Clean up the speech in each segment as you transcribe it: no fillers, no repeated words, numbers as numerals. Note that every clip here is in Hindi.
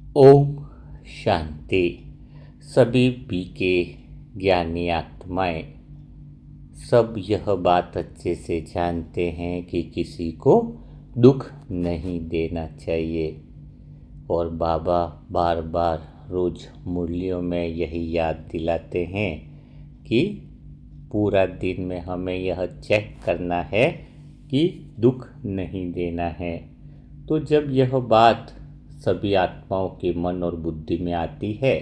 ओम शांति। सभी बीके ज्ञानी आत्माएं सब यह बात अच्छे से जानते हैं कि किसी को दुख नहीं देना चाहिए। और बाबा बार बार रोज मुरलियों में यही याद दिलाते हैं कि पूरा दिन में हमें यह चेक करना है कि दुख नहीं देना है। तो जब यह बात सभी आत्माओं के मन और बुद्धि में आती है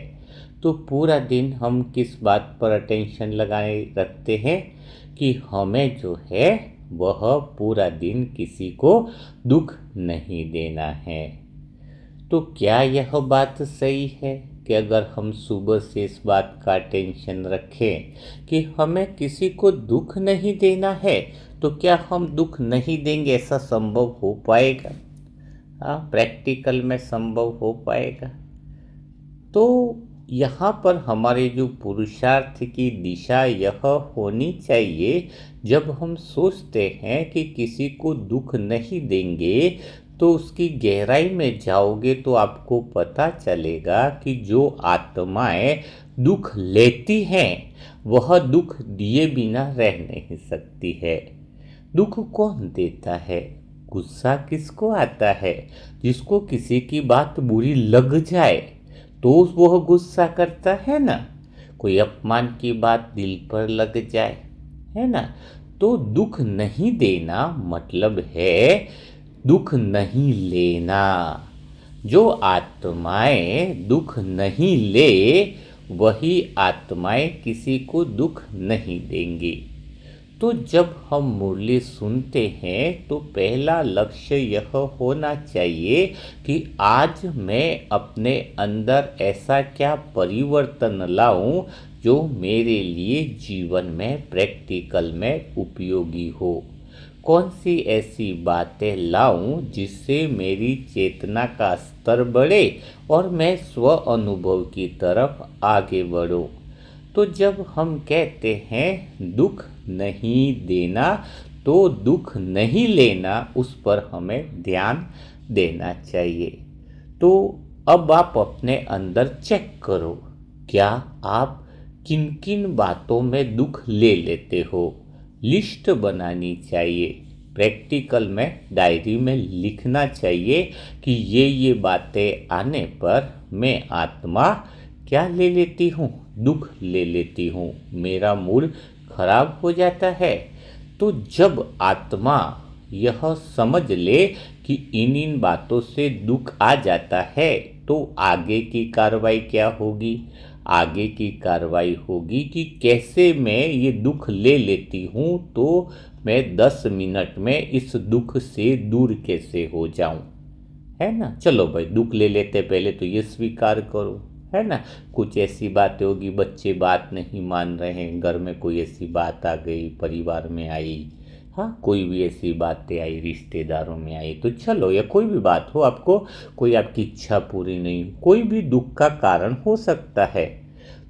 तो पूरा दिन हम किस बात पर अटेंशन लगाए रखते हैं कि हमें जो है वह पूरा दिन किसी को दुख नहीं देना है। तो क्या यह बात सही है कि अगर हम सुबह से इस बात का टेंशन रखें कि हमें किसी को दुख नहीं देना है तो क्या हम दुख नहीं देंगे? ऐसा संभव हो पाएगा? हाँ, प्रैक्टिकल में संभव हो पाएगा? तो यहाँ पर हमारे जो पुरुषार्थ की दिशा यह होनी चाहिए, जब हम सोचते हैं कि किसी को दुख नहीं देंगे तो उसकी गहराई में जाओगे तो आपको पता चलेगा कि जो आत्माएं दुख लेती हैं वह दुख दिए बिना रह नहीं सकती है। दुख कौन देता है? गुस्सा किसको आता है? जिसको किसी की बात बुरी लग जाए तो वह गुस्सा करता है ना। कोई अपमान की बात दिल पर लग जाए, है ना। तो दुख नहीं देना मतलब है दुख नहीं लेना। जो आत्माएं दुख नहीं ले वही आत्माएं किसी को दुख नहीं देंगी। तो जब हम मुरली सुनते हैं तो पहला लक्ष्य यह होना चाहिए कि आज मैं अपने अंदर ऐसा क्या परिवर्तन लाऊं जो मेरे लिए जीवन में प्रैक्टिकल में उपयोगी हो। कौन सी ऐसी बातें लाऊं जिससे मेरी चेतना का स्तर बढ़े और मैं स्व अनुभव की तरफ आगे बढ़ूं। तो जब हम कहते हैं दुख नहीं देना तो दुख नहीं लेना, उस पर हमें ध्यान देना चाहिए। तो अब आप अपने अंदर चेक करो, क्या आप किन किन बातों में दुख ले लेते हो। लिस्ट बनानी चाहिए, प्रैक्टिकल में डायरी में लिखना चाहिए कि ये बातें आने पर मैं आत्मा क्या ले लेती हूँ? दुख ले लेती हूँ, मेरा मूड खराब हो जाता है। तो जब आत्मा यह समझ ले कि इन बातों से दुख आ जाता है तो आगे की कार्रवाई क्या होगी? आगे की कार्रवाई होगी कि कैसे मैं ये दुख ले लेती हूँ तो मैं 10 मिनट में इस दुख से दूर कैसे हो जाऊं, है ना। चलो भाई, दुख ले लेते पहले तो ये स्वीकार करो, है ना। कुछ ऐसी बातें होगी, बच्चे बात नहीं मान रहे हैं, घर में कोई ऐसी बात आ गई, परिवार में आई, हाँ कोई भी ऐसी बातें आई, रिश्तेदारों में आई, तो चलो, या कोई भी बात हो, आपको कोई आपकी इच्छा पूरी नहीं, कोई भी दुख का कारण हो सकता है।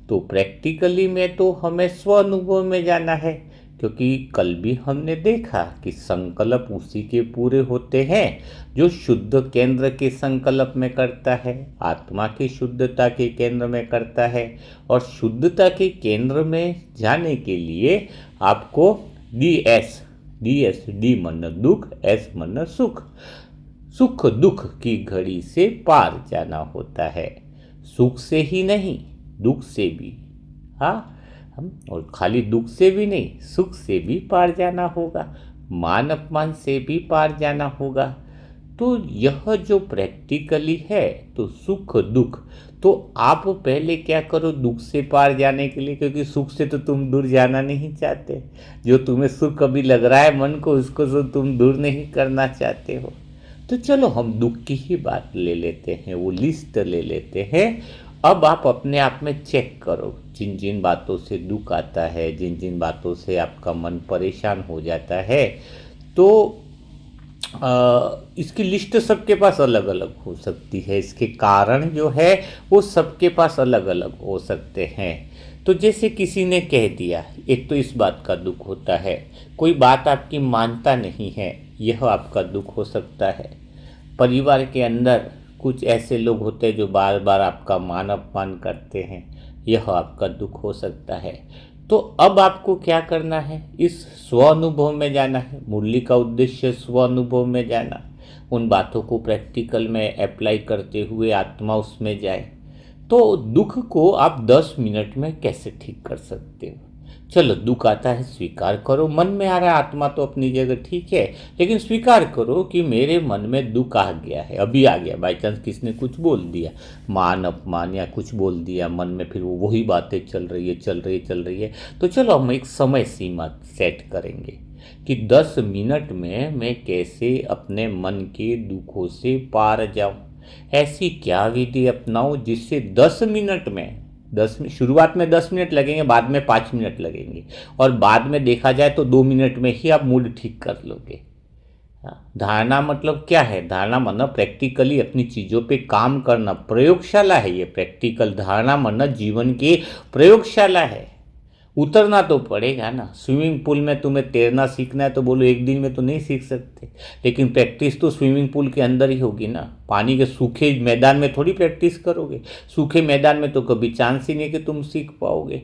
तो प्रैक्टिकली में तो हमें स्व अनुभव में जाना है, क्योंकि कल भी हमने देखा कि संकल्प उसी के पूरे होते हैं जो शुद्ध केंद्र के संकल्प में करता है, आत्मा की शुद्धता के केंद्र में करता है। और शुद्धता के केंद्र में जाने के लिए आपको डी मन दुख, एस मन सुख, सुख दुख की घड़ी से पार जाना होता है। सुख से ही नहीं, दुख से भी, हाँ, और खाली दुख से भी नहीं, सुख से भी पार जाना होगा, मान अपमान से भी पार जाना होगा। तो यह जो प्रैक्टिकली है, तो सुख दुख, तो आप पहले क्या करो दुख से पार जाने के लिए, क्योंकि सुख से तो तुम दूर जाना नहीं चाहते। जो तुम्हें सुख कभी लग रहा है मन को, उसको तो तुम दूर नहीं करना चाहते हो। तो चलो हम दुख की ही बात ले लेते हैं, वो लिस्ट ले लेते हैं। अब आप अपने आप में चेक करो, जिन जिन बातों से दुख आता है, जिन जिन बातों से आपका मन परेशान हो जाता है, तो इसकी लिस्ट सबके पास अलग अलग हो सकती है, इसके कारण जो है वो सबके पास अलग अलग हो सकते हैं। तो जैसे किसी ने कह दिया, एक तो इस बात का दुख होता है, कोई बात आपकी मानता नहीं है, यह आपका दुख हो सकता है। परिवार के अंदर कुछ ऐसे लोग होते हैं जो बार बार आपका मान अपमान करते हैं, यह आपका दुख हो सकता है। तो अब आपको क्या करना है, इस स्व अनुभव में जाना है। मुरली का उद्देश्य स्व अनुभव में जाना, उन बातों को प्रैक्टिकल में अप्लाई करते हुए आत्मा उसमें जाए। तो दुख को आप 10 मिनट में कैसे ठीक कर सकते हो? चलो, दुख आता है, स्वीकार करो। मन में आ रहा है, आत्मा तो अपनी जगह ठीक है, लेकिन स्वीकार करो कि मेरे मन में दुख आ गया है, अभी आ गया। बाई चांस किसने कुछ बोल दिया, मान अपमान या कुछ बोल दिया मन में, फिर वो वही बातें चल रही है। तो चलो हम एक समय सीमा सेट करेंगे कि 10 मिनट में मैं कैसे अपने मन के दुखों से पार जाऊं। ऐसी क्या विधि अपनाऊं जिससे 10 मिनट में, शुरुआत में 10 मिनट लगेंगे, बाद में 5 मिनट लगेंगे, और बाद में देखा जाए तो 2 मिनट में ही आप मूड ठीक कर लोगे। धारणा मतलब क्या है? धारणा मतलब प्रैक्टिकली अपनी चीज़ों पे काम करना, प्रयोगशाला है ये प्रैक्टिकल। धारणा मतलब जीवन की प्रयोगशाला है। उतरना तो पड़ेगा ना। स्विमिंग पूल में तुम्हें तैरना सीखना है तो बोलो एक दिन में तो नहीं सीख सकते, लेकिन प्रैक्टिस तो स्विमिंग पूल के अंदर ही होगी ना। पानी के सूखे मैदान में थोड़ी प्रैक्टिस करोगे। सूखे मैदान में तो कभी चांस ही नहीं कि तुम सीख पाओगे।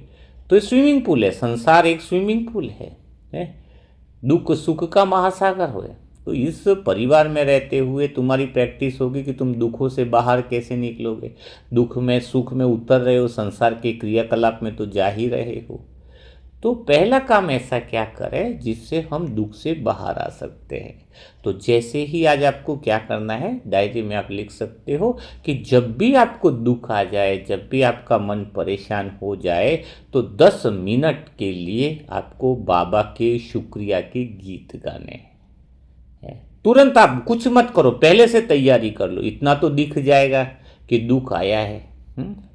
तो ये स्विमिंग पूल है, संसार एक स्विमिंग पूल है? दुख सुख का महासागर हो। तो इस परिवार में रहते हुए तुम्हारी प्रैक्टिस होगी कि तुम दुखों से बाहर कैसे निकलोगे। दुख में सुख में उतर रहे हो, संसार के क्रियाकलाप में तो जा ही रहे हो। तो पहला काम ऐसा क्या करें जिससे हम दुख से बाहर आ सकते हैं। तो जैसे ही आज आपको क्या करना है, डायरी में आप लिख सकते हो कि जब भी आपको दुख आ जाए, जब भी आपका मन परेशान हो जाए, तो 10 मिनट के लिए आपको बाबा के शुक्रिया के गीत गाने हैं। तुरंत आप कुछ मत करो, पहले से तैयारी कर लो। इतना तो दिख जाएगा कि दुख आया है।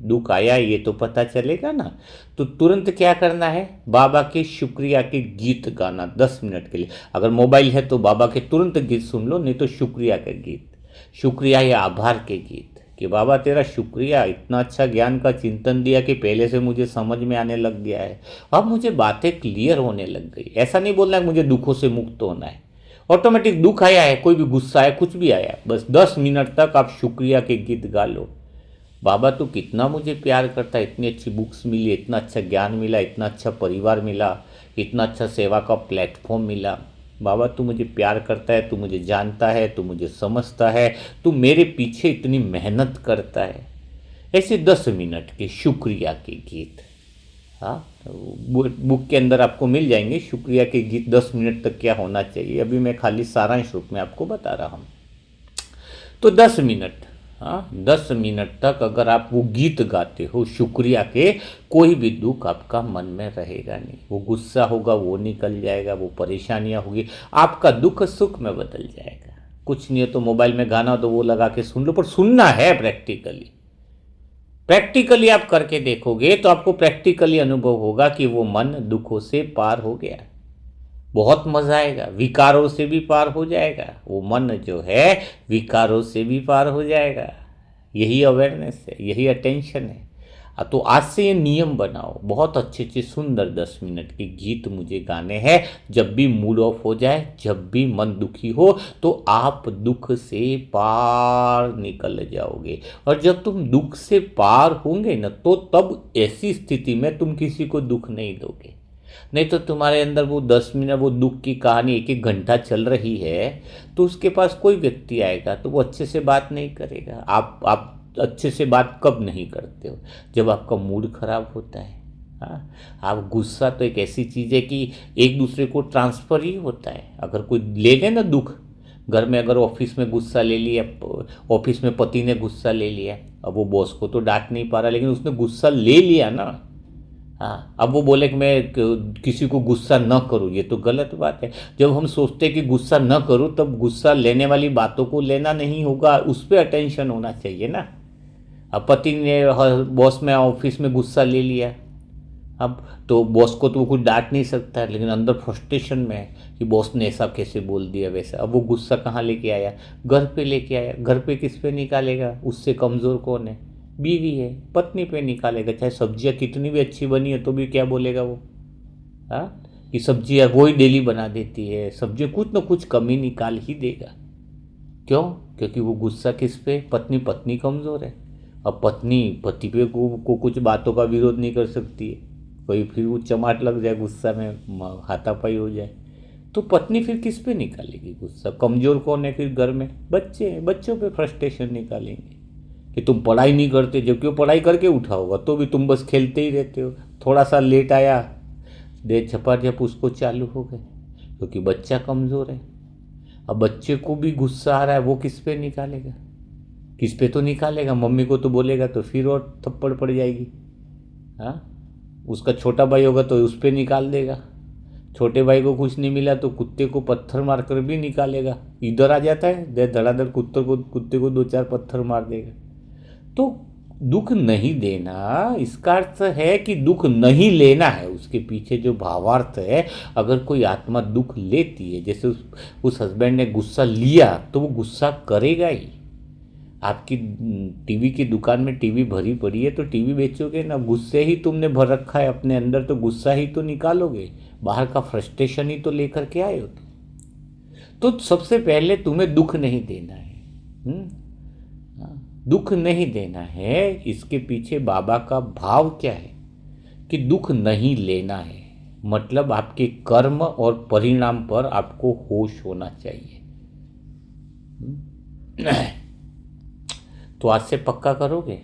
दुख आया ये तो पता चलेगा ना। तो तुरंत क्या करना है, बाबा के शुक्रिया के गीत गाना 10 मिनट के लिए। अगर मोबाइल है तो बाबा के तुरंत गीत सुन लो, नहीं तो शुक्रिया के गीत, शुक्रिया या आभार के गीत, कि बाबा तेरा शुक्रिया, इतना अच्छा ज्ञान का चिंतन दिया कि पहले से मुझे समझ में आने लग गया है, अब मुझे बातें क्लियर होने लग गई। ऐसा नहीं बोलना है मुझे दुखों से मुक्त होना है। ऑटोमेटिक दुख आया है, कोई भी गुस्सा है, कुछ भी आया, बस 10 मिनट तक आप शुक्रिया के गीत गा लो। बाबा तो कितना मुझे प्यार करता है, इतनी अच्छी बुक्स मिली, इतना अच्छा ज्ञान मिला, इतना अच्छा परिवार मिला, इतना अच्छा सेवा का प्लेटफॉर्म मिला। बाबा तू मुझे प्यार करता है, तू मुझे जानता है, तू मुझे समझता है, तू मेरे पीछे इतनी मेहनत करता है। ऐसे 10 मिनट के शुक्रिया के गीत, हाँ, बुक के अंदर आपको मिल जाएंगे शुक्रिया के गीत। 10 मिनट तक क्या होना चाहिए, अभी मैं खाली सारांश रूप में आपको बता रहा हूँ। तो 10 मिनट, हाँ, 10 मिनट तक अगर आप वो गीत गाते हो शुक्रिया के, कोई भी दुख आपका मन में रहेगा नहीं। वो गुस्सा होगा वो निकल जाएगा, वो परेशानियां होगी, आपका दुख सुख में बदल जाएगा। कुछ नहीं है तो मोबाइल में गाना हो तो वो लगा के सुन लो, पर सुनना है प्रैक्टिकली। प्रैक्टिकली आप करके देखोगे तो आपको प्रैक्टिकली अनुभव होगा कि वो मन दुखों से पार हो गया। बहुत मजा आएगा, विकारों से भी पार हो जाएगा। वो मन जो है विकारों से भी पार हो जाएगा। यही अवेयरनेस है, यही अटेंशन है। तो आज से ये नियम बनाओ, बहुत अच्छे अच्छे सुंदर 10 मिनट के गीत मुझे गाने हैं। जब भी मूड ऑफ हो जाए, जब भी मन दुखी हो, तो आप दुख से पार निकल जाओगे। और जब तुम दुख से पार होंगे ना, तो तब ऐसी स्थिति में तुम किसी को दुख नहीं दोगे। नहीं तो तुम्हारे अंदर वो 10 मिनट वो दुख की कहानी 1-1 घंटा चल रही है, तो उसके पास कोई व्यक्ति आएगा तो वो अच्छे से बात नहीं करेगा। आप अच्छे से बात कब नहीं करते हो? जब आपका मूड खराब होता है। हाँ, आप गुस्सा तो एक ऐसी चीज़ है कि एक दूसरे को ट्रांसफ़र ही होता है। अगर कोई ले ले ना दुख, घर में अगर ऑफिस में गुस्सा ले लिया, ऑफिस में पति ने गुस्सा ले लिया, अब वो बॉस को तो डांट नहीं पा रहा, लेकिन उसने गुस्सा ले लिया ना। हाँ, अब वो बोले कि मैं किसी को गुस्सा न करूँ, ये तो गलत बात है। जब हम सोचते हैं कि गुस्सा न करूँ, तब गुस्सा लेने वाली बातों को लेना नहीं होगा, उस पर अटेंशन होना चाहिए ना। अब पति ने बॉस में ऑफिस में गुस्सा ले लिया, अब तो बॉस को तो वो कुछ डांट नहीं सकता, लेकिन अंदर फ्रस्ट्रेशन में है कि बॉस ने ऐसा कैसे बोल दिया वैसा। अब वो गुस्सा कहाँ लेके आया? घर पे लेके आया। घर पे किस पे निकालेगा? उससे कमज़ोर कौन है? बीवी है, पत्नी पे निकालेगा। चाहे सब्जियां कितनी भी अच्छी बनी है तो भी क्या बोलेगा वो? हाँ, कि सब्जियां वो ही डेली बना देती है, सब्जियां कुछ ना कुछ कमी निकाल ही देगा। क्यों? क्योंकि वो गुस्सा किस पे? पत्नी पत्नी कमज़ोर है। अब पत्नी पति पे को कुछ बातों का विरोध नहीं कर सकती है, कोई फिर वो चमाट लग जाए, गुस्सा में हाथापाई हो जाए, तो पत्नी फिर किस पे निकालेगी गुस्सा? कमज़ोर कौन है फिर घर में? बच्चे हैं, बच्चों पे फ्रस्ट्रेशन निकालेंगे कि तुम पढ़ाई नहीं करते, जबकि वो पढ़ाई करके उठा होगा तो भी तुम बस खेलते ही रहते हो। थोड़ा सा लेट आया, देर झपाझप उसको चालू हो गए, क्योंकि बच्चा कमज़ोर है। अब बच्चे को भी गुस्सा आ रहा है, वो किस पे निकालेगा? किस पे तो निकालेगा, मम्मी को तो बोलेगा तो फिर और थप्पड़ पड़ जाएगी। हाँ, उसका छोटा भाई होगा तो उस पर निकाल देगा, छोटे भाई को कुछ नहीं मिला तो कुत्ते को पत्थर मार कर भी निकालेगा। इधर आ जाता है, धड़ाधड़ कुत्ते को दो चार पत्थर मार देगा। तो दुख नहीं देना, इसका अर्थ है कि दुख नहीं लेना है। उसके पीछे जो भावार्थ है, अगर कोई आत्मा दुख लेती है, जैसे उस हस्बैंड ने गुस्सा लिया तो वो गुस्सा करेगा ही। आपकी टीवी की दुकान में टीवी भरी पड़ी है तो टीवी बेचोगे ना, गुस्से ही तुमने भर रखा है अपने अंदर, तो गुस्सा ही तो निकालोगे, बाहर का फ्रस्ट्रेशन ही तो लेकर के आए हो तुम। तो सबसे पहले तुम्हें दुख नहीं देना है। दुख नहीं देना है, इसके पीछे बाबा का भाव क्या है कि दुख नहीं लेना है, मतलब आपके कर्म और परिणाम पर आपको होश होना चाहिए। तो आज से पक्का करोगे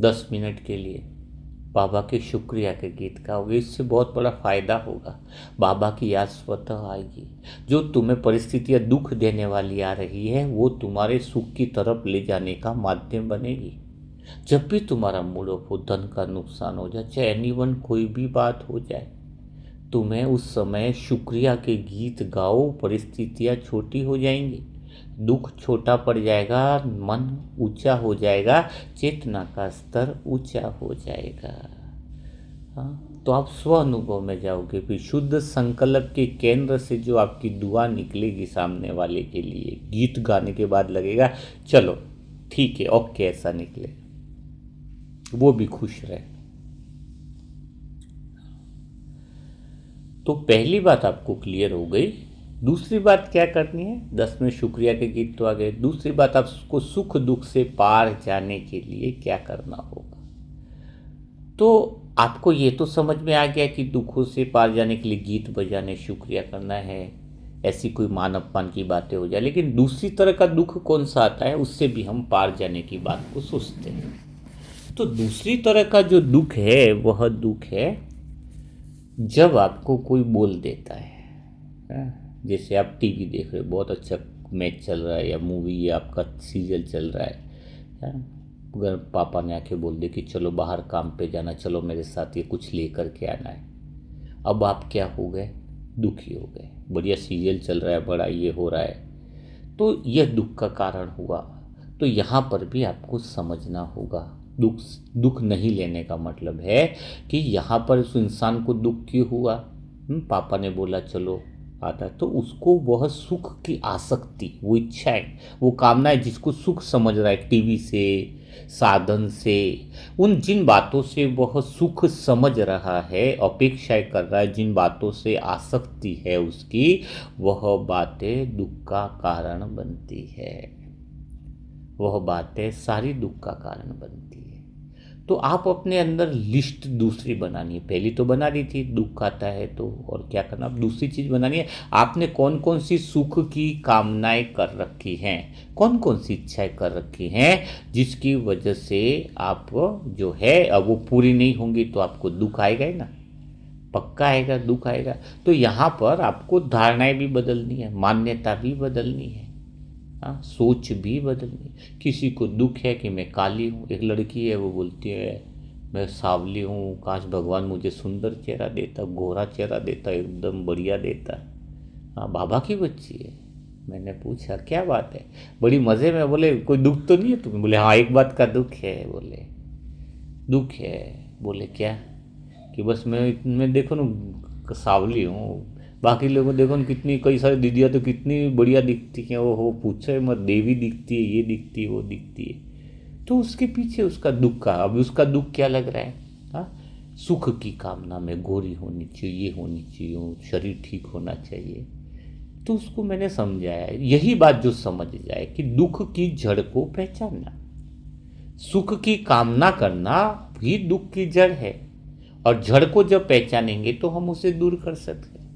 10 मिनट के लिए बाबा के शुक्रिया के गीत गाओगे, इससे बहुत बड़ा फायदा होगा। बाबा की याद स्वतः आएगी। जो तुम्हें परिस्थितियाँ दुख देने वाली आ रही है, वो तुम्हारे सुख की तरफ ले जाने का माध्यम बनेगी। जब भी तुम्हारा मूड ऑफ हो, धन का नुकसान हो जाए, चाहे एनीवन कोई भी बात हो जाए, तुम्हें उस समय शुक्रिया के गीत गाओ, परिस्थितियाँ छोटी हो जाएंगी, दुख छोटा पड़ जाएगा, मन ऊंचा हो जाएगा, चेतना का स्तर ऊंचा हो जाएगा। हाँ, तो आप स्व अनुभव में जाओगे। फिर शुद्ध संकल्प के केंद्र से जो आपकी दुआ निकलेगी सामने वाले के लिए, गीत गाने के बाद लगेगा चलो ठीक है, ओके, ऐसा निकले, वो भी खुश रहे। तो पहली बात आपको क्लियर हो गई। दूसरी बात क्या करनी है? 10 में शुक्रिया के गीत तो आ गए। दूसरी बात, आपको सुख दुख से पार जाने के लिए क्या करना होगा। तो आपको ये तो समझ में आ गया कि दुखों से पार जाने के लिए गीत बजाने, शुक्रिया करना है, ऐसी कोई मान अपमान की बातें हो जाए। लेकिन दूसरी तरह का दुख कौन सा आता है, उससे भी हम पार जाने की बात को सोचते हैं। तो दूसरी तरह का जो दुख है, वह दुख है जब आपको कोई बोल देता है। जैसे आप टीवी देख रहे हो, बहुत अच्छा मैच चल रहा है या मूवी या आपका सीरियल चल रहा है, अगर पापा ने आके बोल दे कि चलो बाहर काम पे जाना, चलो मेरे साथ ये कुछ लेकर के आना है, अब आप क्या हो गए? दुखी हो गए। बढ़िया सीरियल चल रहा है, बड़ा ये हो रहा है, तो यह दुख का कारण हुआ। तो यहाँ पर भी आपको समझना होगा, दुख नहीं लेने का मतलब है कि यहाँ पर उस इंसान को दुख क्यों हुआ। पापा ने बोला चलो आता, तो उसको वह सुख की आसक्ति, वो इच्छा है, वो कामना है, जिसको सुख समझ रहा है, टीवी से, साधन से, उन जिन बातों से वह सुख समझ रहा है, अपेक्षाएं कर रहा है, जिन बातों से आसक्ति है उसकी, वह बातें दुख का कारण बनती है। वह बातें सारी दुख का कारण बनती है। तो आप अपने अंदर लिस्ट दूसरी बनानी है। पहली तो बना दी थी, दुख आता है तो, और क्या करना, अब दूसरी चीज़ बनानी है। आपने कौन कौन सी सुख की कामनाएं कर रखी हैं, कौन कौन सी इच्छाएं कर रखी हैं, जिसकी वजह से आप जो है अब वो पूरी नहीं होंगी तो आपको दुख आएगा ही ना, पक्का आएगा, दुख आएगा। तो यहाँ पर आपको धारणाएं भी बदलनी है, मान्यता भी बदलनी है, हाँ, सोच भी बदलनी। किसी को दुख है कि मैं काली हूँ, एक लड़की है वो बोलती है मैं सांवली हूँ, काश भगवान मुझे सुंदर चेहरा देता, गोरा चेहरा देता, एकदम बढ़िया देता। हाँ, बाबा की बच्ची है। मैंने पूछा क्या बात है, बड़ी मज़े में, बोले कोई दुख तो नहीं है तुम्हें? बोले हाँ, एक बात का दुख है। बोले दुख है? बोले क्या? कि बस मैं देखो ना सांवली हूँ, बाकी लोगों देखो न कितनी, कई सारी दीदियाँ तो कितनी बढ़िया दिखती हैं, वो हो पूछे मत, देवी दिखती है, ये दिखती है, वो दिखती है। तो उसके पीछे उसका दुख का, अभी उसका दुख क्या लग रहा है? हाँ, सुख की कामना में गोरी होनी चाहिए, ये होनी चाहिए, शरीर ठीक होना चाहिए। तो उसको मैंने समझाया, यही बात जो समझ जाए कि दुख की जड़ को पहचानना, सुख की कामना करना भी दुख की जड़ है, और जड़ को जब पहचानेंगे तो हम उसे दूर कर सकते हैं।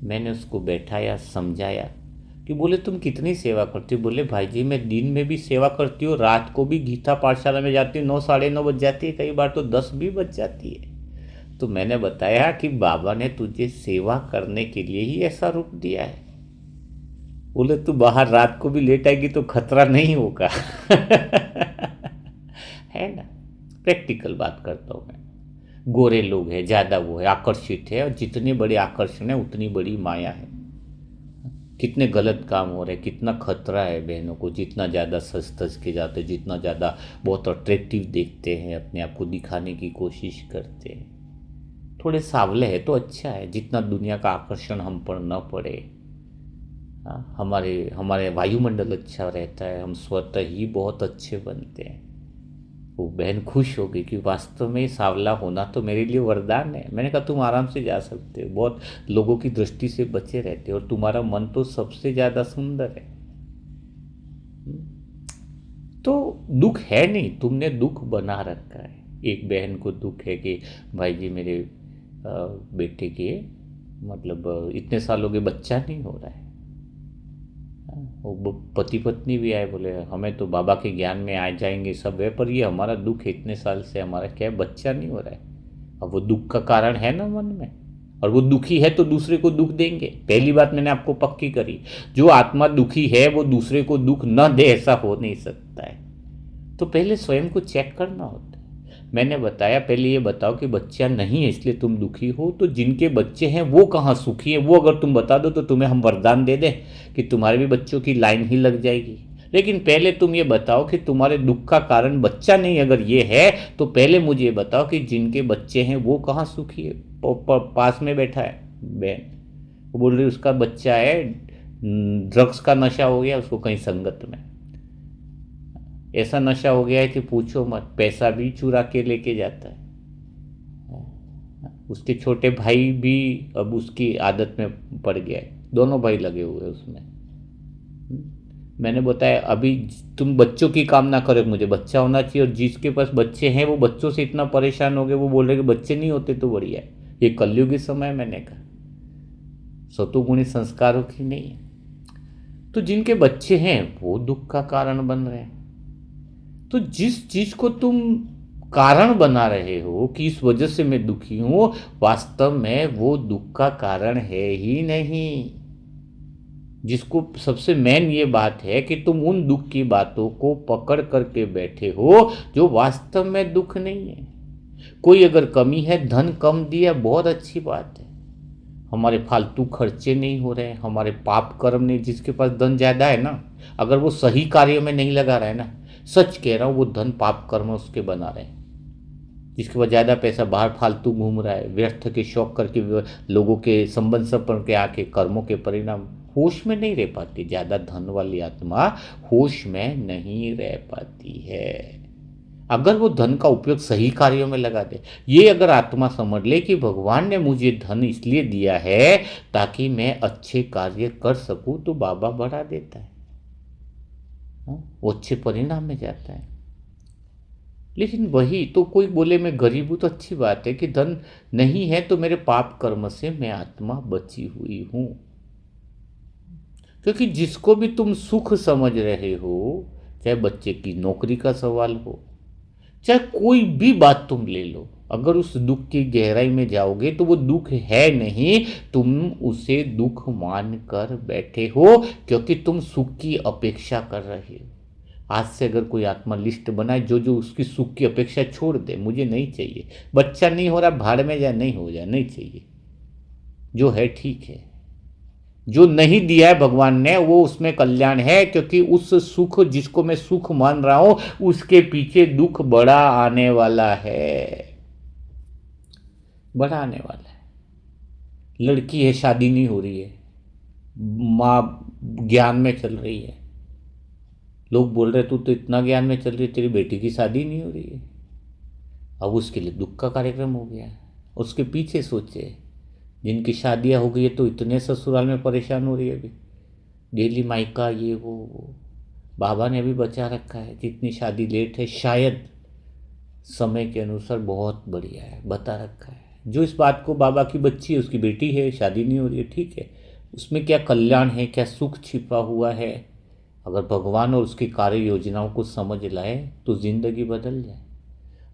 मैंने उसको बैठाया, समझाया कि बोले तुम कितनी सेवा करती हो? बोले भाई जी मैं दिन में भी सेवा करती हूँ, रात को भी गीता पाठशाला में जाती हूँ, 9 साढ़े 9 बज जाती है, कई बार तो 10 भी बज जाती है। तो मैंने बताया कि बाबा ने तुझे सेवा करने के लिए ही ऐसा रूप दिया है। बोले तू बाहर रात को भी लेट आएगी तो खतरा नहीं होगा। है ना, प्रैक्टिकल बात करता हूँ मैं। गोरे लोग हैं, ज़्यादा वो है, आकर्षित है, और जितने बड़े आकर्षण है उतनी बड़ी माया है। कितने गलत काम हो रहे हैं, कितना खतरा है बहनों को, जितना ज़्यादा सज धज के जाते, जितना ज़्यादा बहुत अट्रैक्टिव देखते हैं, अपने आप को दिखाने की कोशिश करते हैं। थोड़े सावले हैं तो अच्छा है, जितना दुनिया का आकर्षण हम पर न पड़े। हमारे हमारे वायुमंडल अच्छा रहता है, हम स्वतः ही बहुत अच्छे बनते हैं। वो बहन खुश हो गई कि वास्तव में सांवला होना तो मेरे लिए वरदान है। मैंने कहा तुम आराम से जा सकते हो, बहुत लोगों की दृष्टि से बचे रहते हो, और तुम्हारा मन तो सबसे ज़्यादा सुंदर है। तो दुख है नहीं, तुमने दुख बना रखा है। एक बहन को दुख है कि भाई जी मेरे बेटे के मतलब इतने साल हो गए बच्चा नहीं हो रहा है। वो पति पत्नी भी आए, बोले हमें तो बाबा के ज्ञान में आ जाएंगे सब है, पर ये हमारा दुख है, इतने साल से हमारा क्या है, बच्चा नहीं हो रहा है। अब वो दुख का कारण है ना मन में, और वो दुखी है तो दूसरे को दुख देंगे। पहली बात मैंने आपको पक्की करी, जो आत्मा दुखी है वो दूसरे को दुख न दे, ऐसा हो नहीं सकता है। तो पहले स्वयं को चेक करना होता है। मैंने बताया पहले ये बताओ कि बच्चा नहीं है इसलिए तुम दुखी हो, तो जिनके बच्चे हैं वो कहाँ सुखी है, वो अगर तुम बता दो तो तुम्हें हम वरदान दे दें कि तुम्हारे भी बच्चों की लाइन ही लग जाएगी। लेकिन पहले तुम ये बताओ कि तुम्हारे दुख का कारण बच्चा नहीं अगर ये है, तो पहले मुझे ये बताओ कि जिनके बच्चे हैं वो कहाँ सुखी है। पास में बैठा है बहन, वो बोल रही उसका बच्चा है, ड्रग्स का नशा हो गया उसको कहीं संगत में, ऐसा नशा हो गया है कि पूछो मत, पैसा भी चुरा के लेके जाता है। उसके छोटे भाई भी अब उसकी आदत में पड़ गया है, दोनों भाई लगे हुए उसमें। मैंने बताया अभी तुम बच्चों की कामना करो, मुझे बच्चा होना चाहिए, और जिसके पास बच्चे हैं वो बच्चों से इतना परेशान हो गए, वो बोल रहे कि बच्चे नहीं होते तो बढ़िया है। ये कलयुगी समय, मैंने कहा सतोगुणी संस्कारों की नहीं है। तो जिनके बच्चे हैं वो दुख का कारण बन रहे हैं। तो जिस चीज को तुम कारण बना रहे हो कि इस वजह से मैं दुखी हूं, वास्तव में वो दुख का कारण है ही नहीं। जिसको सबसे मेन ये बात है कि तुम उन दुख की बातों को पकड़ करके बैठे हो जो वास्तव में दुख नहीं है। कोई अगर कमी है, धन कम दिया, बहुत अच्छी बात है, हमारे फालतू खर्चे नहीं हो रहे हैं, हमारे पाप कर्म नहीं, जिसके पास धन ज़्यादा है ना, अगर वो सही कार्य में नहीं लगा रहा है ना, सच कह रहा हूँ, वो धन पाप कर्म उसके बना रहे हैं। जिसके पास ज़्यादा पैसा बाहर फालतू घूम रहा है, व्यर्थ के शौक करके लोगों के संबंध संपर्क के आके कर्मों के परिणाम, होश में नहीं रह पाती। ज़्यादा धन वाली आत्मा होश में नहीं रह पाती है। अगर वो धन का उपयोग सही कार्यों में लगा दे, ये अगर आत्मा समझ ले कि भगवान ने मुझे धन इसलिए दिया है ताकि मैं अच्छे कार्य कर सकूं, तो बाबा बढ़ा देता है, वो अच्छे परिणाम में जाता है। लेकिन वही तो कोई बोले मैं गरीब हूं, तो अच्छी बात है कि धन नहीं है तो मेरे पाप कर्म से मैं आत्मा बची हुई हूं। क्योंकि जिसको भी तुम सुख समझ रहे हो, चाहे बच्चे की नौकरी का सवाल हो, चाहे कोई भी बात तुम ले लो, अगर उस दुख की गहराई में जाओगे तो वो दुख है नहीं, तुम उसे दुख मान कर बैठे हो, क्योंकि तुम सुख की अपेक्षा कर रहे हो। आज से अगर कोई आत्मा लिस्ट बनाए जो जो उसकी सुख की अपेक्षा छोड़ दे, मुझे नहीं चाहिए, बच्चा नहीं हो रहा भाड़ में जाए, नहीं हो जाए, नहीं चाहिए, जो है ठीक है, जो नहीं दिया है भगवान ने वो उसमें कल्याण है, क्योंकि उस सुख जिसको मैं सुख मान रहा हूं उसके पीछे दुख बड़ा आने वाला है, बड़ा आने वाला है। लड़की है, शादी नहीं हो रही है, माँ ज्ञान में चल रही है, लोग बोल रहे तू तो इतना ज्ञान में चल रही है, तेरी बेटी की शादी नहीं हो रही है। अब उसके लिए दुख का कार्यक्रम हो गया है। उसके पीछे सोचे जिनकी शादियां हो गई है तो इतने ससुराल में परेशान हो रही है अभी, डेली मायका ये वो। बाबा ने भी बचा रखा है, जितनी शादी लेट है शायद समय के अनुसार बहुत बढ़िया है, बता रखा है। जो इस बात को, बाबा की बच्ची है, उसकी बेटी है, शादी नहीं हो रही है, ठीक है, उसमें क्या कल्याण है, क्या सुख छिपा हुआ है। अगर भगवान और उसकी कार्य योजनाओं को समझ लाए तो जिंदगी बदल जाए।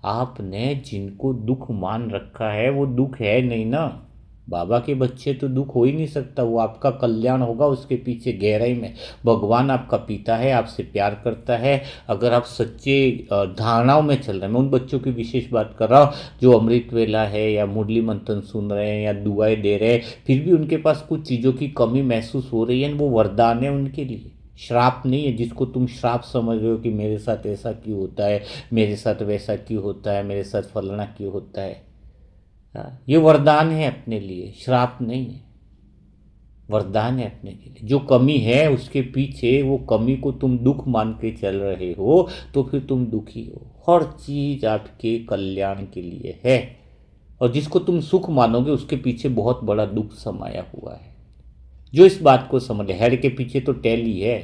आपने जिनको दुख मान रखा है वो दुख है नहीं ना। बाबा के बच्चे तो दुख हो ही नहीं सकता, वो आपका कल्याण होगा उसके पीछे गहराई में। भगवान आपका पिता है, आपसे प्यार करता है। अगर आप सच्चे धारणाओं में चल रहे हैं, मैं उन बच्चों की विशेष बात कर रहा हूँ जो अमृत वेला है या मुरली मंथन सुन रहे हैं या दुआएं दे रहे हैं, फिर भी उनके पास कुछ चीज़ों की कमी महसूस हो रही है, वो वरदान है उनके लिए, श्राप नहीं है। जिसको तुम श्राप समझ रहे हो कि मेरे साथ ऐसा क्यों होता है, मेरे साथ वैसा क्यों होता है, मेरे साथ फलाना क्यों होता है, ये वरदान है अपने लिए, श्राप नहीं है, वरदान है अपने के लिए। जो कमी है उसके पीछे, वो कमी को तुम दुख मान के चल रहे हो तो फिर तुम दुखी हो। हर चीज आपके कल्याण के लिए है, और जिसको तुम सुख मानोगे उसके पीछे बहुत बड़ा दुख समाया हुआ है। जो इस बात को समझ, हेड के पीछे तो टेल ही है।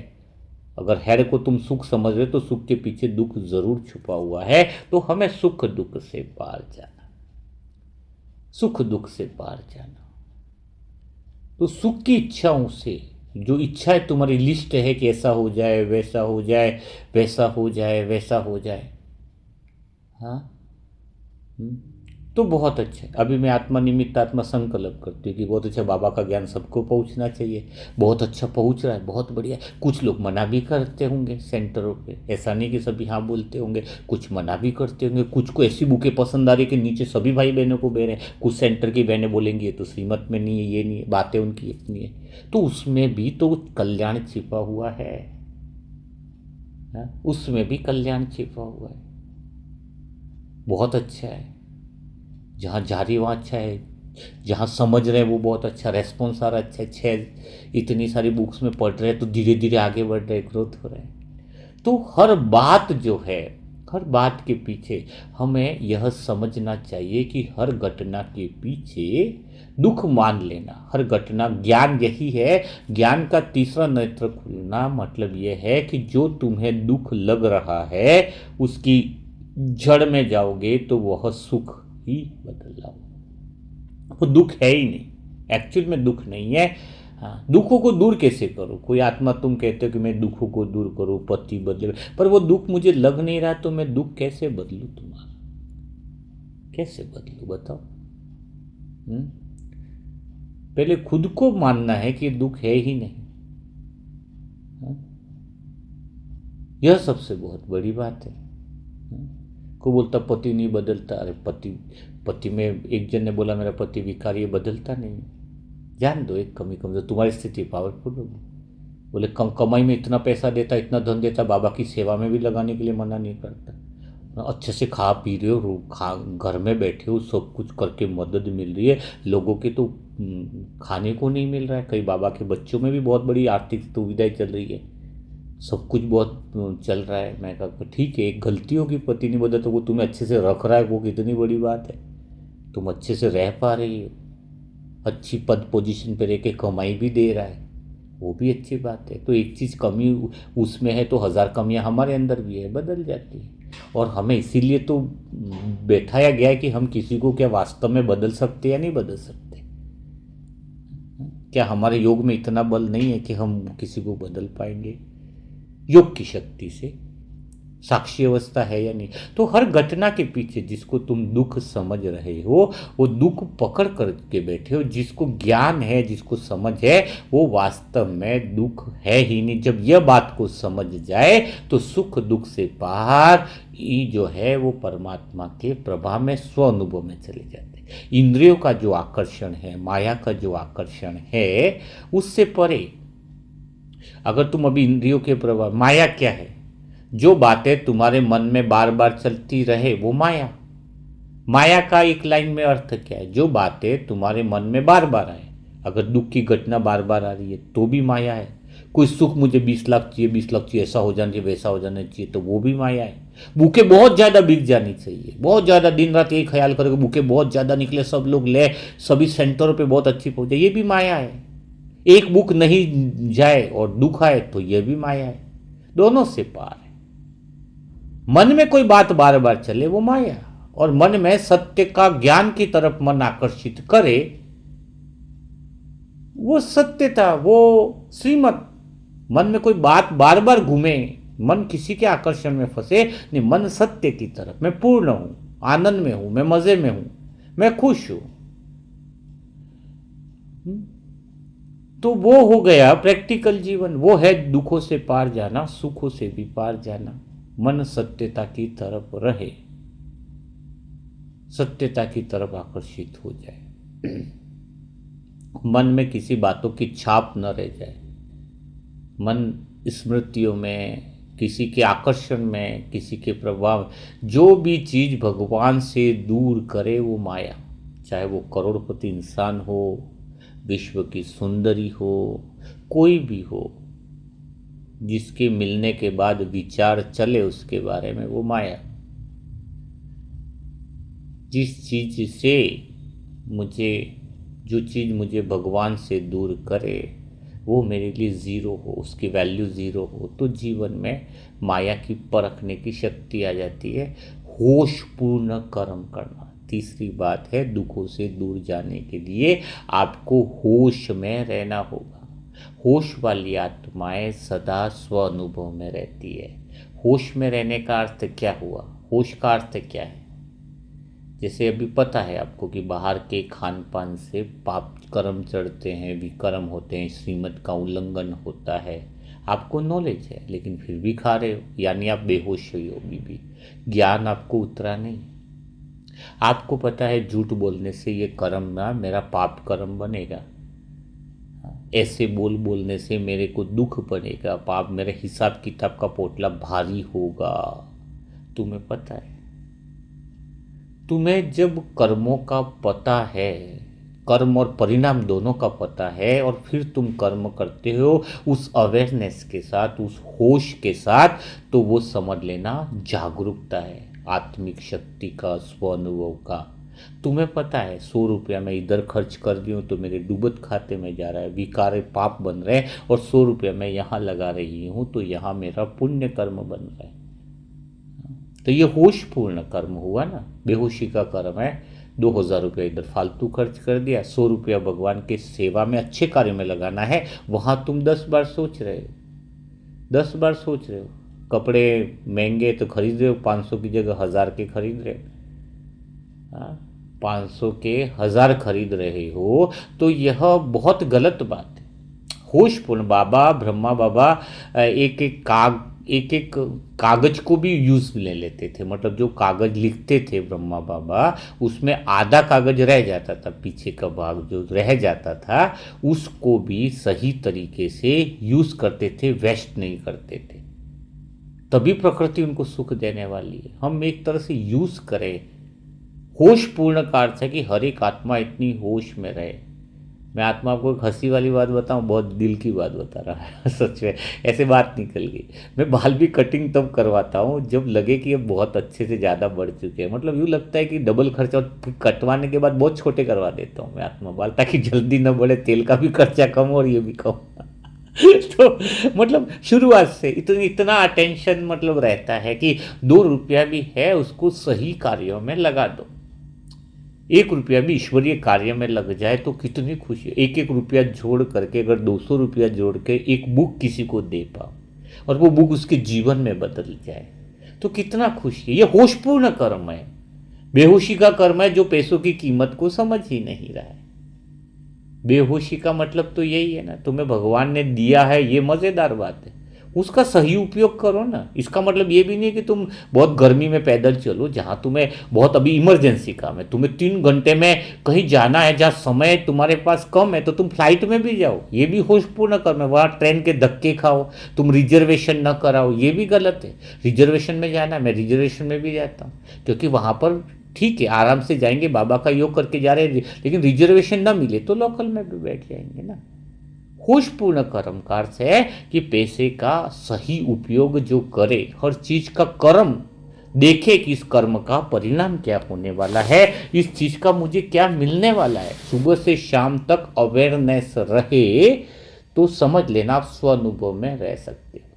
अगर हेड को तुम सुख समझ रहे तो सुख के पीछे दुख जरूर छुपा हुआ है। तो हमें सुख दुख से पार जाना, सुख दुख से पार जाना। तो सुख की इच्छाओं से, जो इच्छाएं तुम्हारी लिस्ट है कि ऐसा हो जाए, वैसा हो जाए, वैसा हो जाए, वैसा हो जाए, हाँ, तो बहुत अच्छा है। अभी मैं आत्मा निमित्त आत्मा संकल्प करती हूँ कि बहुत अच्छा, बाबा का ज्ञान सबको पहुँचना चाहिए, बहुत अच्छा पहुँच रहा है, बहुत बढ़िया है। कुछ लोग मना भी करते होंगे सेंटरों पे, ऐसा नहीं कि सभी हाँ बोलते होंगे, कुछ मना भी करते होंगे। कुछ को ऐसी बुकें पसंद आ रही कि नीचे सभी भाई बहनों को बह रहे हैं, कुछ सेंटर की बहनें बोलेंगी ये तो श्रीमत में नहीं है, ये नहीं है, बातें उनकी इतनी है, तो उसमें भी तो कल्याण छिपा हुआ है, उसमें भी कल्याण छिपा हुआ है। बहुत अच्छा है, जहाँ जा रही वहाँ अच्छा है, जहाँ समझ रहे हैं वो बहुत अच्छा, रेस्पॉन्स आ रहा है, अच्छा अच्छा, इतनी सारी बुक्स में पढ़ रहे हैं तो धीरे धीरे आगे बढ़ रहे, ग्रोथ हो रहा है। तो हर बात जो है, हर बात के पीछे हमें यह समझना चाहिए कि हर घटना के पीछे दुख मान लेना, हर घटना ज्ञान यही है। ज्ञान का तीसरा नेत्र खुलना मतलब यह है कि जो तुम्हें दुख लग रहा है उसकी जड़ में जाओगे तो वह सुख ही बदल लाओ। वो दुख है ही नहीं, एक्चुअल में दुख नहीं है। हाँ, दुखों को दूर कैसे करो, कोई आत्मा तुम कहते हो कि मैं दुखों को दूर करूँ, पति बदले, पर वो दुख मुझे लग नहीं रहा तो मैं दुख कैसे बदलूं तुम्हारा, कैसे बदलूं बताओ। पहले खुद को मानना है कि दुख है ही नहीं। हाँ? यह सबसे बहुत बड़ी बात है। को बोलता पति नहीं बदलता, अरे पति में एक जन ने बोला मेरा पति विकारी, ये बदलता नहीं। जान दो, एक कमी कमजोर, तुम्हारी स्थिति पावरफुल होगी। बोले कम कमाई में इतना पैसा देता, इतना धन देता, बाबा की सेवा में भी लगाने के लिए मना नहीं करता। अच्छे से खा पी रहे हो, घर में बैठे हो, सब कुछ करके मदद मिल रही है, लोगों के तो खाने को नहीं मिल रहा है। कई बाबा के बच्चों में भी बहुत बड़ी आर्थिक सुविधाएं चल रही है, सब कुछ बहुत चल रहा है। मैं कहा ठीक है, एक गलती होगी, पति नहीं बदला तो वो तुम्हें अच्छे से रख रहा है, वो कितनी बड़ी बात है। तुम अच्छे से रह पा रही हो, अच्छी पद पोजीशन पर रह के कमाई भी दे रहा है, वो भी अच्छी बात है। तो एक चीज़ कमी उसमें है तो 1000 कमियां हमारे अंदर भी है, बदल जाती है। और हमें इसीलिए तो बैठाया गया है कि हम किसी को क्या वास्तव में बदल सकते या नहीं बदल सकते। क्या हमारे योग में इतना बल नहीं है कि हम किसी को बदल पाएंगे योग की शक्ति से? साक्षी अवस्था है या नहीं? तो हर घटना के पीछे जिसको तुम दुख समझ रहे हो वो दुख पकड़ करके बैठे हो। जिसको ज्ञान है, जिसको समझ है, वो वास्तव में दुख है ही नहीं। जब यह बात को समझ जाए तो सुख दुख से पार ये जो है वो परमात्मा के प्रभाव में, स्व अनुभव में चले जाते हैं। इंद्रियों का जो आकर्षण है, माया का जो आकर्षण है, उससे परे अगर तुम अभी इंद्रियों के प्रभाव, माया क्या है? जो बातें तुम्हारे मन में बार बार चलती रहे वो माया। माया का एक लाइन में अर्थ क्या है? जो बातें तुम्हारे मन में बार बार आए। अगर दुख की घटना बार बार आ रही है तो भी माया है। कोई सुख मुझे 20 लाख चाहिए, 20 लाख चाहिए, ऐसा हो जाना चाहिए, वैसा हो जाना चाहिए, तो वो भी माया है। बुके बहुत ज़्यादा बिक जानी चाहिए, बहुत ज़्यादा, दिन रात यही ख्याल करोगे बुके बहुत ज़्यादा निकले, सब लोग ले, सभी सेंटरों पे बहुत अच्छी पहुंचे, ये भी माया है। एक बुक नहीं जाए और दुख आए तो ये भी माया है। दोनों से पार है। मन में कोई बात बार बार चले वो माया, और मन में सत्य का ज्ञान की तरफ मन आकर्षित करे वो सत्यता, वो श्रीमत। मन में कोई बात बार बार घूमे, मन किसी के आकर्षण में फंसे नहीं, मन सत्य की तरफ, मैं पूर्ण हूं, आनंद में हूं, मैं मजे में हूं, मैं खुश हूं, तो वो हो गया प्रैक्टिकल जीवन। वो है दुखों से पार जाना, सुखों से भी पार जाना। मन सत्यता की तरफ रहे, सत्यता की तरफ आकर्षित हो जाए, मन में किसी बातों की छाप न रह जाए, मन स्मृतियों में, किसी के आकर्षण में, किसी के प्रभाव, जो भी चीज भगवान से दूर करे वो माया। चाहे वो करोड़पति इंसान हो, विश्व की सुंदरी हो, कोई भी हो, जिसके मिलने के बाद विचार चले उसके बारे में, वो माया। जिस चीज से मुझे, जो चीज़ मुझे भगवान से दूर करे वो मेरे लिए ज़ीरो हो, उसकी वैल्यू ज़ीरो हो, तो जीवन में माया की परखने की शक्ति आ जाती है। होशपूर्ण कर्म करना तीसरी बात है। दुखों से दूर जाने के लिए आपको होश में रहना होगा। होश वाली आत्माएं सदा स्व अनुभव में रहती है। होश में रहने का अर्थ क्या हुआ? होश का अर्थ क्या है? जैसे अभी पता है आपको कि बाहर के खान पान से पाप कर्म चढ़ते हैं, विकर्म होते हैं, श्रीमत का उल्लंघन होता है, आपको नॉलेज है लेकिन फिर भी खा रहे हो, यानी आप बेहोश हुई होगी भी, ज्ञान आपको उतरा नहीं। आपको पता है झूठ बोलने से ये कर्म ना मेरा पाप कर्म बनेगा, ऐसे बोलने से मेरे को दुख बनेगा, पाप, मेरे हिसाब किताब का पोटला भारी होगा। तुम्हें पता है, तुम्हें जब कर्मों का पता है, कर्म और परिणाम दोनों का पता है, और फिर तुम कर्म करते हो उस अवेयरनेस के साथ, उस होश के साथ, तो वो समझ लेना जागरूकता है, आत्मिक शक्ति का, स्व अनुभव का। तुम्हें पता है 100 रुपया मैं इधर खर्च कर दी हूँ तो मेरे डूबत खाते में जा रहा है, विकार पाप बन रहे हैं, और 100 रुपया मैं यहाँ लगा रही हूँ तो यहाँ मेरा पुण्य कर्म बन रहा है। तो ये होशपूर्ण कर्म हुआ ना। बेहोशी का कर्म है 2000 रुपया इधर फालतू खर्च कर दिया, 100 रुपया भगवान के सेवा में अच्छे कार्य में लगाना है, वहां तुम 10 बार सोच रहे हो, 10 बार सोच रहे हो। कपड़े महंगे तो खरीद रहे हो, 500 की जगह 1000 के खरीद रहे हो, 500 के 1000 खरीद रहे हो, तो यह बहुत गलत बात है। होशपूर्ण बाबा, ब्रह्मा बाबा एक एक कागज को भी यूज में ले लेते थे। मतलब जो कागज लिखते थे ब्रह्मा बाबा, उसमें आधा कागज रह जाता था, पीछे का भाग जो रह जाता था उसको भी सही तरीके से यूज करते थे, वेस्ट नहीं करते थे। तभी प्रकृति उनको सुख देने वाली है। हम एक तरह से यूज करें। होशपूर्ण का अर्थ है कि हर एक आत्मा इतनी होश में रहे। मैं आत्मा आपको एक हंसी वाली बात बताऊं, बहुत दिल की बात बता रहा है सच में, ऐसे बात निकल गई। मैं बाल भी कटिंग तब करवाता हूँ जब लगे कि ये बहुत अच्छे से ज़्यादा बढ़ चुके हैं। मतलब यूँ लगता है कि डबल खर्चा, और कटवाने के बाद बहुत छोटे करवा देता हूँ मैं आत्मा बाल, ताकि जल्दी न बढ़े, तेल का भी खर्चा कम हो और ये भी कम तो मतलब शुरुआत से इतना अटेंशन मतलब रहता है कि 2 रुपया भी है उसको सही कार्यों में लगा दो। 1 रुपया भी ईश्वरीय कार्य में लग जाए तो कितनी खुशी। 1 रुपया जोड़ करके अगर 200 रुपया जोड़ के एक बुक किसी को दे पाओ और वो बुक उसके जीवन में बदल जाए तो कितना खुशी है। ये होशपूर्ण कर्म है। बेहोशी का कर्म है जो पैसों की कीमत को समझ ही नहीं रहा है। बेहोशी का मतलब तो यही है ना, तुम्हें भगवान ने दिया है, ये मज़ेदार बात है, उसका सही उपयोग करो ना। इसका मतलब ये भी नहीं कि तुम बहुत गर्मी में पैदल चलो, जहाँ तुम्हें बहुत अभी इमरजेंसी काम है, तुम्हें 3 घंटे में कहीं जाना है, जहाँ समय तुम्हारे पास कम है, तो तुम फ्लाइट में भी जाओ, ये भी होशपूर्ण कर्म है। वहाँ ट्रेन के धक्के खाओ, तुम रिजर्वेशन न कराओ, ये भी गलत है। रिजर्वेशन में जाना है, मैं रिजर्वेशन में भी जाता हूँ, क्योंकि वहाँ पर ठीक है आराम से जाएंगे, बाबा का योग करके जा रहे हैं, लेकिन रिजर्वेशन ना मिले तो लोकल में भी बैठ जाएंगे ना। होशपूर्ण कर्म का अर्थ है कि पैसे का सही उपयोग जो करे, हर चीज का कर्म देखे कि इस कर्म का परिणाम क्या होने वाला है, इस चीज का मुझे क्या मिलने वाला है। सुबह से शाम तक अवेयरनेस रहे तो समझ लेना आप स्व अनुभव में रह सकते हो।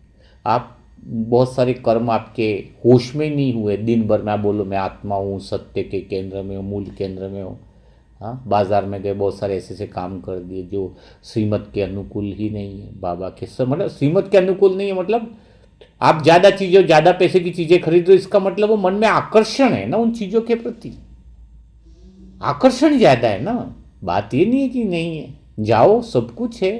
आप बहुत सारे कर्म आपके होश में नहीं हुए, दिन भर में आप बोलो मैं आत्मा हूँ, सत्य के केंद्र में हूँ, मूल केंद्र में हूँ। हाँ, बाजार में गए बहुत सारे ऐसे ऐसे काम कर दिए जो श्रीमत के अनुकूल ही नहीं है। बाबा के सब मतलब श्रीमत के अनुकूल नहीं है, मतलब आप ज़्यादा चीज़ें, ज़्यादा पैसे की चीज़ें खरीदो, इसका मतलब वो मन में आकर्षण है ना उन चीज़ों के प्रति, आकर्षण ज़्यादा है ना। बात ये नहीं है कि नहीं है, जाओ सब कुछ है,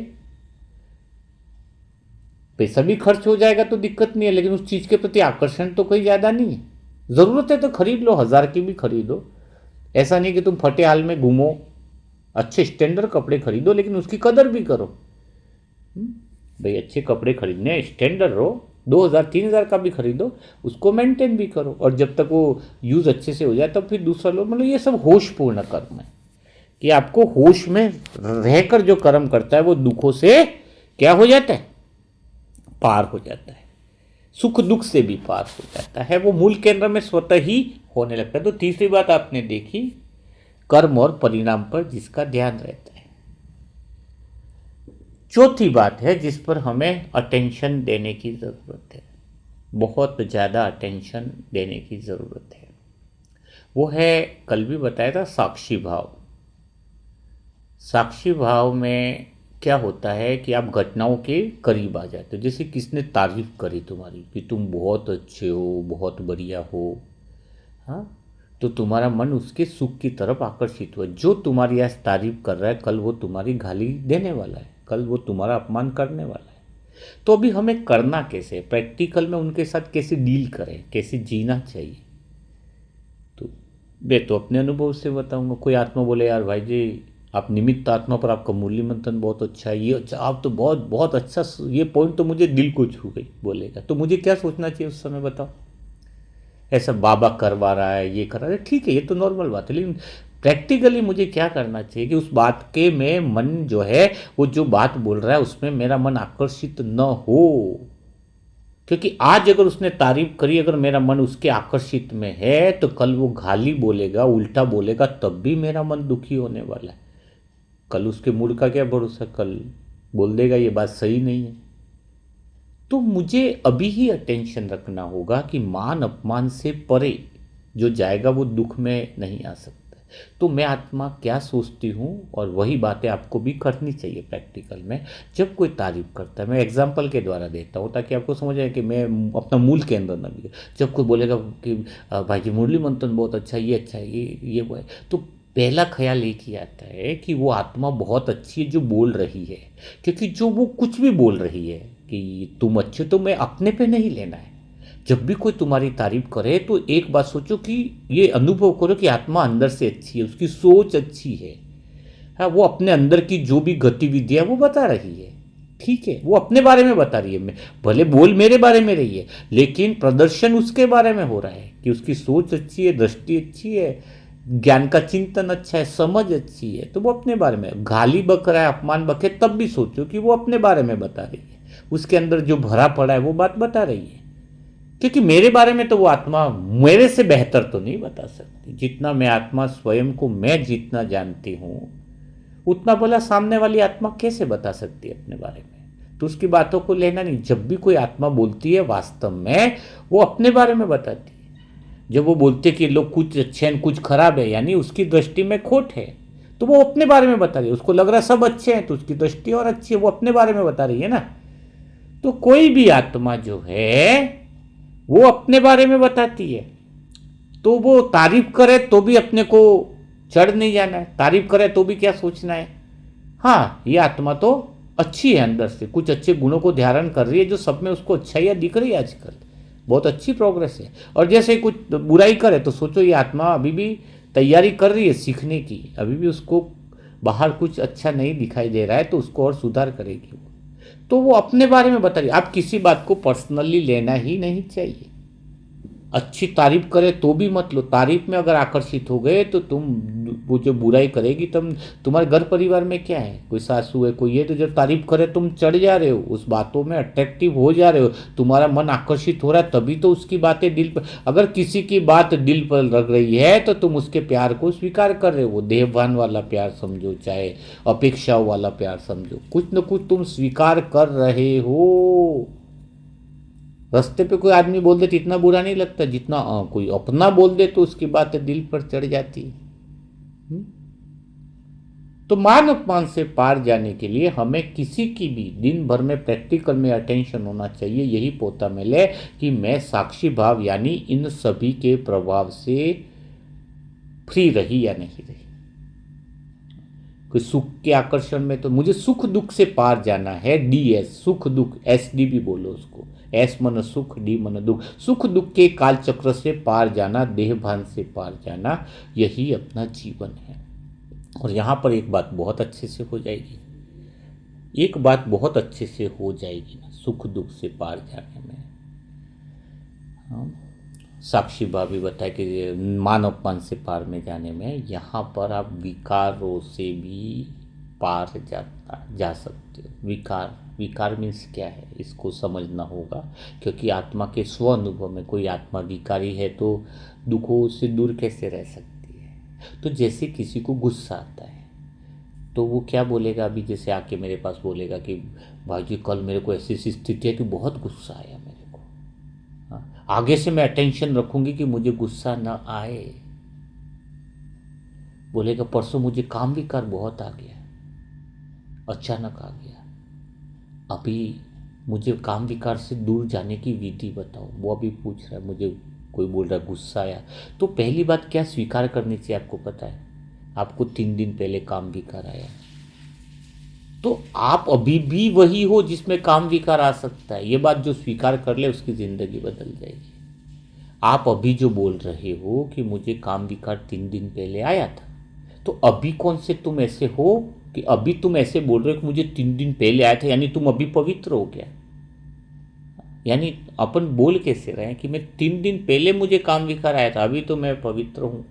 पैसा भी खर्च हो जाएगा तो दिक्कत नहीं है, लेकिन उस चीज़ के प्रति आकर्षण तो कोई ज़्यादा नहीं है। ज़रूरत है तो खरीद लो, 1000 की भी खरीदो। ऐसा नहीं कि तुम फटे हाल में घूमो, अच्छे स्टैंडर्ड कपड़े खरीदो लेकिन उसकी कदर भी करो। भाई अच्छे कपड़े खरीदने, स्टैंडर्ड रहो, 2000-3000 का भी खरीदो, उसको मेंटेन भी करो, और जब तक वो यूज़ अच्छे से हो जाए तब फिर दूसरा लो। मतलब ये सब होशपूर्ण कर्म है कि आपको होश में रहकर जो कर्म करता है वो दुखों से क्या हो जाता है, पार हो जाता है, सुख दुख से भी पार हो जाता है, वो मूल केंद्र में स्वतः ही होने लगता है। तो तीसरी बात आपने देखी, कर्म और परिणाम पर जिसका ध्यान रहता है। चौथी बात है जिस पर हमें अटेंशन देने की ज़रूरत है, बहुत ज़्यादा अटेंशन देने की ज़रूरत है, वो है, कल भी बताया था, साक्षी भाव। साक्षी भाव में क्या होता है कि आप घटनाओं के करीब आ जाते हो। जैसे किसने तारीफ करी तुम्हारी कि तुम बहुत अच्छे हो, बहुत बढ़िया हो, हाँ, तो तुम्हारा मन उसके सुख की तरफ आकर्षित हुआ। जो तुम्हारी आज तारीफ कर रहा है कल वो तुम्हारी गाली देने वाला है, कल वो तुम्हारा अपमान करने वाला है। तो अभी हमें करना कैसे, प्रैक्टिकल में उनके साथ कैसे डील करें, कैसे जीना चाहिए। तो मैं तो अपने अनुभव से बताऊंगा। कोई आत्मा बोले यार भाई जी आप निमित्त आत्मा पर आपका मूल्य मंथन बहुत अच्छा है, ये अच्छा, आप तो बहुत बहुत अच्छा, ये पॉइंट तो मुझे दिल को छू गई, बोलेगा तो मुझे क्या सोचना चाहिए उस समय, बताओ। ऐसा बाबा करवा रहा है, ये कर रहा है, ठीक है ये तो नॉर्मल बात है, लेकिन प्रैक्टिकली मुझे क्या करना चाहिए कि उस बात के में मन जो है, वो जो बात बोल रहा है उसमें मेरा मन आकर्षित न हो। क्योंकि आज अगर उसने तारीफ करी, अगर मेरा मन उसके आकर्षित में है, तो कल वो गाली बोलेगा, उल्टा बोलेगा, तब भी मेरा मन दुखी होने वाला है। कल उसके मूड का क्या भरोसा, कल बोल देगा ये बात सही नहीं है। तो मुझे अभी ही अटेंशन रखना होगा कि मान अपमान से परे जो जाएगा वो दुख में नहीं आ सकता। तो मैं आत्मा क्या सोचती हूँ, और वही बातें आपको भी करनी चाहिए प्रैक्टिकल में। जब कोई तारीफ करता है, मैं एग्जाम्पल के द्वारा देता हूँ ताकि आपको समझ आए कि मैं अपना मूल के अंदर न भी। जब कोई बोलेगा कि भाई जी मुरली मंथन बहुत अच्छा है, ये अच्छा है, ये वो है, तो पहला ख्याल एक ही आता है कि वो आत्मा बहुत अच्छी है जो बोल रही है। क्योंकि जो वो कुछ भी बोल रही है कि तुम अच्छे, तो मैं अपने पे नहीं लेना है। जब भी कोई तुम्हारी तारीफ करे तो एक बात सोचो कि ये अनुभव करो कि आत्मा अंदर से अच्छी है, उसकी सोच अच्छी है। हाँ, वो अपने अंदर की जो भी गतिविधियाँ वो बता रही है, ठीक है, वो अपने बारे में बता रही है। मैं भले बोल मेरे बारे में रही है, लेकिन प्रदर्शन उसके बारे में हो रहा है कि उसकी सोच अच्छी है, दृष्टि अच्छी है, ज्ञान का चिंतन अच्छा है, समझ अच्छी है, तो वो अपने बारे में। गाली बक रहा है, अपमान बके, तब भी सोचो कि वो अपने बारे में बता रही है, उसके अंदर जो भरा पड़ा है वो बात बता रही है। क्योंकि मेरे बारे में तो वो आत्मा मेरे से बेहतर तो नहीं बता सकती। जितना मैं आत्मा स्वयं को मैं जितना जानती हूँ, उतना भला सामने वाली आत्मा कैसे बता सकती है अपने बारे में। तो उसकी बातों को लेना नहीं। जब भी कोई आत्मा बोलती है वास्तव में वो अपने बारे में बताती है। जब वो बोलते कि लोग कुछ अच्छे हैं कुछ खराब है, यानी उसकी दृष्टि में खोट है, तो वो अपने बारे में बता रही है। उसको लग रहा है सब अच्छे हैं तो उसकी दृष्टि और अच्छी है, वो अपने बारे में बता रही है ना। तो कोई भी आत्मा जो है वो अपने बारे में बताती है। तो वो तारीफ करे तो भी अपने को चढ़ नहीं जाना है, तारीफ करे तो भी क्या सोचना है, हाँ ये आत्मा तो अच्छी है, अंदर से कुछ अच्छे गुणों को धारण कर रही है, जो सब में उसको अच्छाइयाँ दिख रही है आजकल, बहुत अच्छी प्रोग्रेस है। और जैसे कुछ बुराई करे तो सोचो ये आत्मा अभी भी तैयारी कर रही है सीखने की, अभी भी उसको बाहर कुछ अच्छा नहीं दिखाई दे रहा है, तो उसको और सुधार करेगी। तो वो अपने बारे में बता रही। आप किसी बात को पर्सनली लेना ही नहीं चाहिए। अच्छी तारीफ करे तो भी मत लो। तारीफ में अगर आकर्षित हो गए तो तुम वो जो बुराई करेगी, तुम तुम्हारे घर परिवार में क्या है, कोई सासू है कोई है, तो जब तारीफ करे तुम चढ़ जा रहे हो, उस बातों में अट्रैक्टिव हो जा रहे हो, तुम्हारा मन आकर्षित हो रहा है, तभी तो उसकी बातें दिल पर, अगर किसी की बात दिल पर लग रही है तो तुम उसके प्यार को स्वीकार कर रहे हो। देहभान वाला प्यार समझो, चाहे अपेक्षाओं वाला प्यार समझो, कुछ न कुछ तुम स्वीकार कर रहे हो। रास्ते पे कोई आदमी बोल दे तो इतना बुरा नहीं लगता जितना कोई अपना बोल दे तो उसकी बातें दिल पर चढ़ जाती है। तो मान अपमान से पार जाने के लिए हमें किसी की भी दिन भर में प्रैक्टिकल में अटेंशन होना चाहिए, यही पोता मिले कि मैं साक्षी भाव यानी इन सभी के प्रभाव से फ्री रही या नहीं रही। कोई सुख के आकर्षण में, तो मुझे सुख दुख से पार जाना है, DS सुख दुख, SD भी बोलो उसको, S मन सुख, D मन दुख, सुख दुख के काल चक्र से पार जाना, देहभान से पार जाना, यही अपना जीवन है। और यहाँ पर एक बात बहुत अच्छे से हो जाएगी, एक बात बहुत अच्छे से हो जाएगी ना सुख दुख से पार जाने में। साक्षी भाभी बताए कि मान अपमान से पार में जाने में, यहाँ पर आप विकारों से भी पार जा सकते हो। विकार मीन्स क्या है, इसको समझना होगा, क्योंकि आत्मा के स्व अनुभव में कोई आत्मा विकारी है तो दुखों से दूर कैसे रह सकती है। तो जैसे किसी को गुस्सा आता है तो वो क्या बोलेगा, अभी जैसे आके मेरे पास बोलेगा कि भाई कल मेरे को ऐसी ऐसी स्थिति है कि बहुत गुस्सा आया मेरे को, आगे से मैं अटेंशन रखूंगी कि मुझे गुस्सा ना आए। बोलेगा परसों मुझे काम विकार बहुत आ गया, अचानक आ गया, अभी मुझे काम विकार से दूर जाने की विधि बताओ। वो अभी पूछ रहा है, मुझे कोई बोल रहा है गुस्सा आया, तो पहली बात क्या स्वीकार करनी चाहिए, आपको पता है आपको 3 दिन पहले काम विकार आया, तो आप अभी भी वही हो जिसमें काम विकार आ सकता है। ये बात जो स्वीकार कर ले उसकी ज़िंदगी बदल जाएगी। आप अभी जो बोल रहे हो कि मुझे काम विकार 3 दिन पहले आया था, तो अभी कौन से तुम ऐसे हो कि अभी तुम ऐसे बोल रहे हो कि मुझे 3 दिन पहले आया था, यानी तुम अभी पवित्र हो गया। यानी अपन बोल कैसे रहे हैं कि मैं 3 दिन पहले मुझे काम विकार आया था, अभी तो मैं पवित्र हूँ,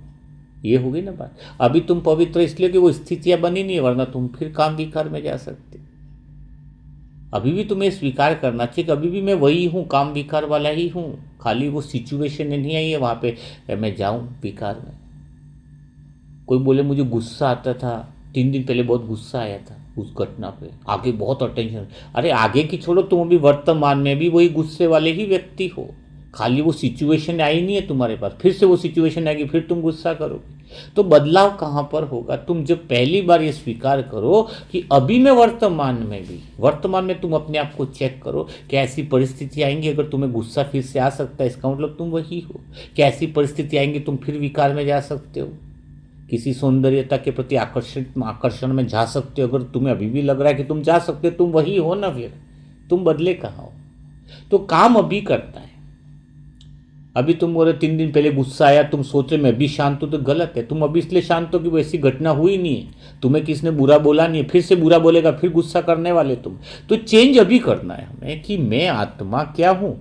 ये होगी ना बात। अभी तुम पवित्र इसलिए कि वो स्थितियां बनी नहीं है, वरना तुम फिर काम विकार में जा सकते। अभी भी तुम्हें स्वीकार करना चाहिए कि अभी भी मैं वही हूँ, काम विकार वाला ही हूँ, खाली वो सिचुएशन नहीं आई है वहाँ पे मैं जाऊँ विकार में। कोई बोले मुझे गुस्सा आता था, 3 दिन पहले बहुत गुस्सा आया था उस घटना पे, आगे बहुत अटेंशन, अरे आगे की छोड़ो, तुम अभी वर्तमान में भी वही गुस्से वाले ही व्यक्ति हो, खाली वो सिचुएशन आई नहीं है तुम्हारे पास, फिर से वो सिचुएशन आएगी फिर तुम गुस्सा करोगे। तो बदलाव कहाँ पर होगा, तुम जब पहली बार ये स्वीकार करो कि अभी मैं वर्तमान में तुम अपने आप को चेक करो कि ऐसी परिस्थिति आएंगी, अगर तुम्हें गुस्सा फिर से आ सकता है, इसका मतलब तुम वही हो। क्या ऐसी परिस्थिति आएंगी तुम फिर विकार में जा सकते हो, किसी सौंदर्यता के प्रति आकर्षण में जा सकते हो, अगर तुम्हें अभी भी लग रहा है कि तुम जा सकते हो, तुम वही हो ना, फिर तुम बदले कहाँ हो। तो काम अभी करता है। अभी तुम बोले 3 दिन पहले गुस्सा आया, तुम सोचे मैं भी शांत हूं, तो गलत है। तुम अभी इसलिए शांत हो कि वैसी घटना हुई नहीं है, तुम्हें किसने बुरा बोला नहीं है, फिर से बुरा बोलेगा फिर गुस्सा करने वाले तुम। तो चेंज अभी करना है हमें कि मैं आत्मा क्या हूं,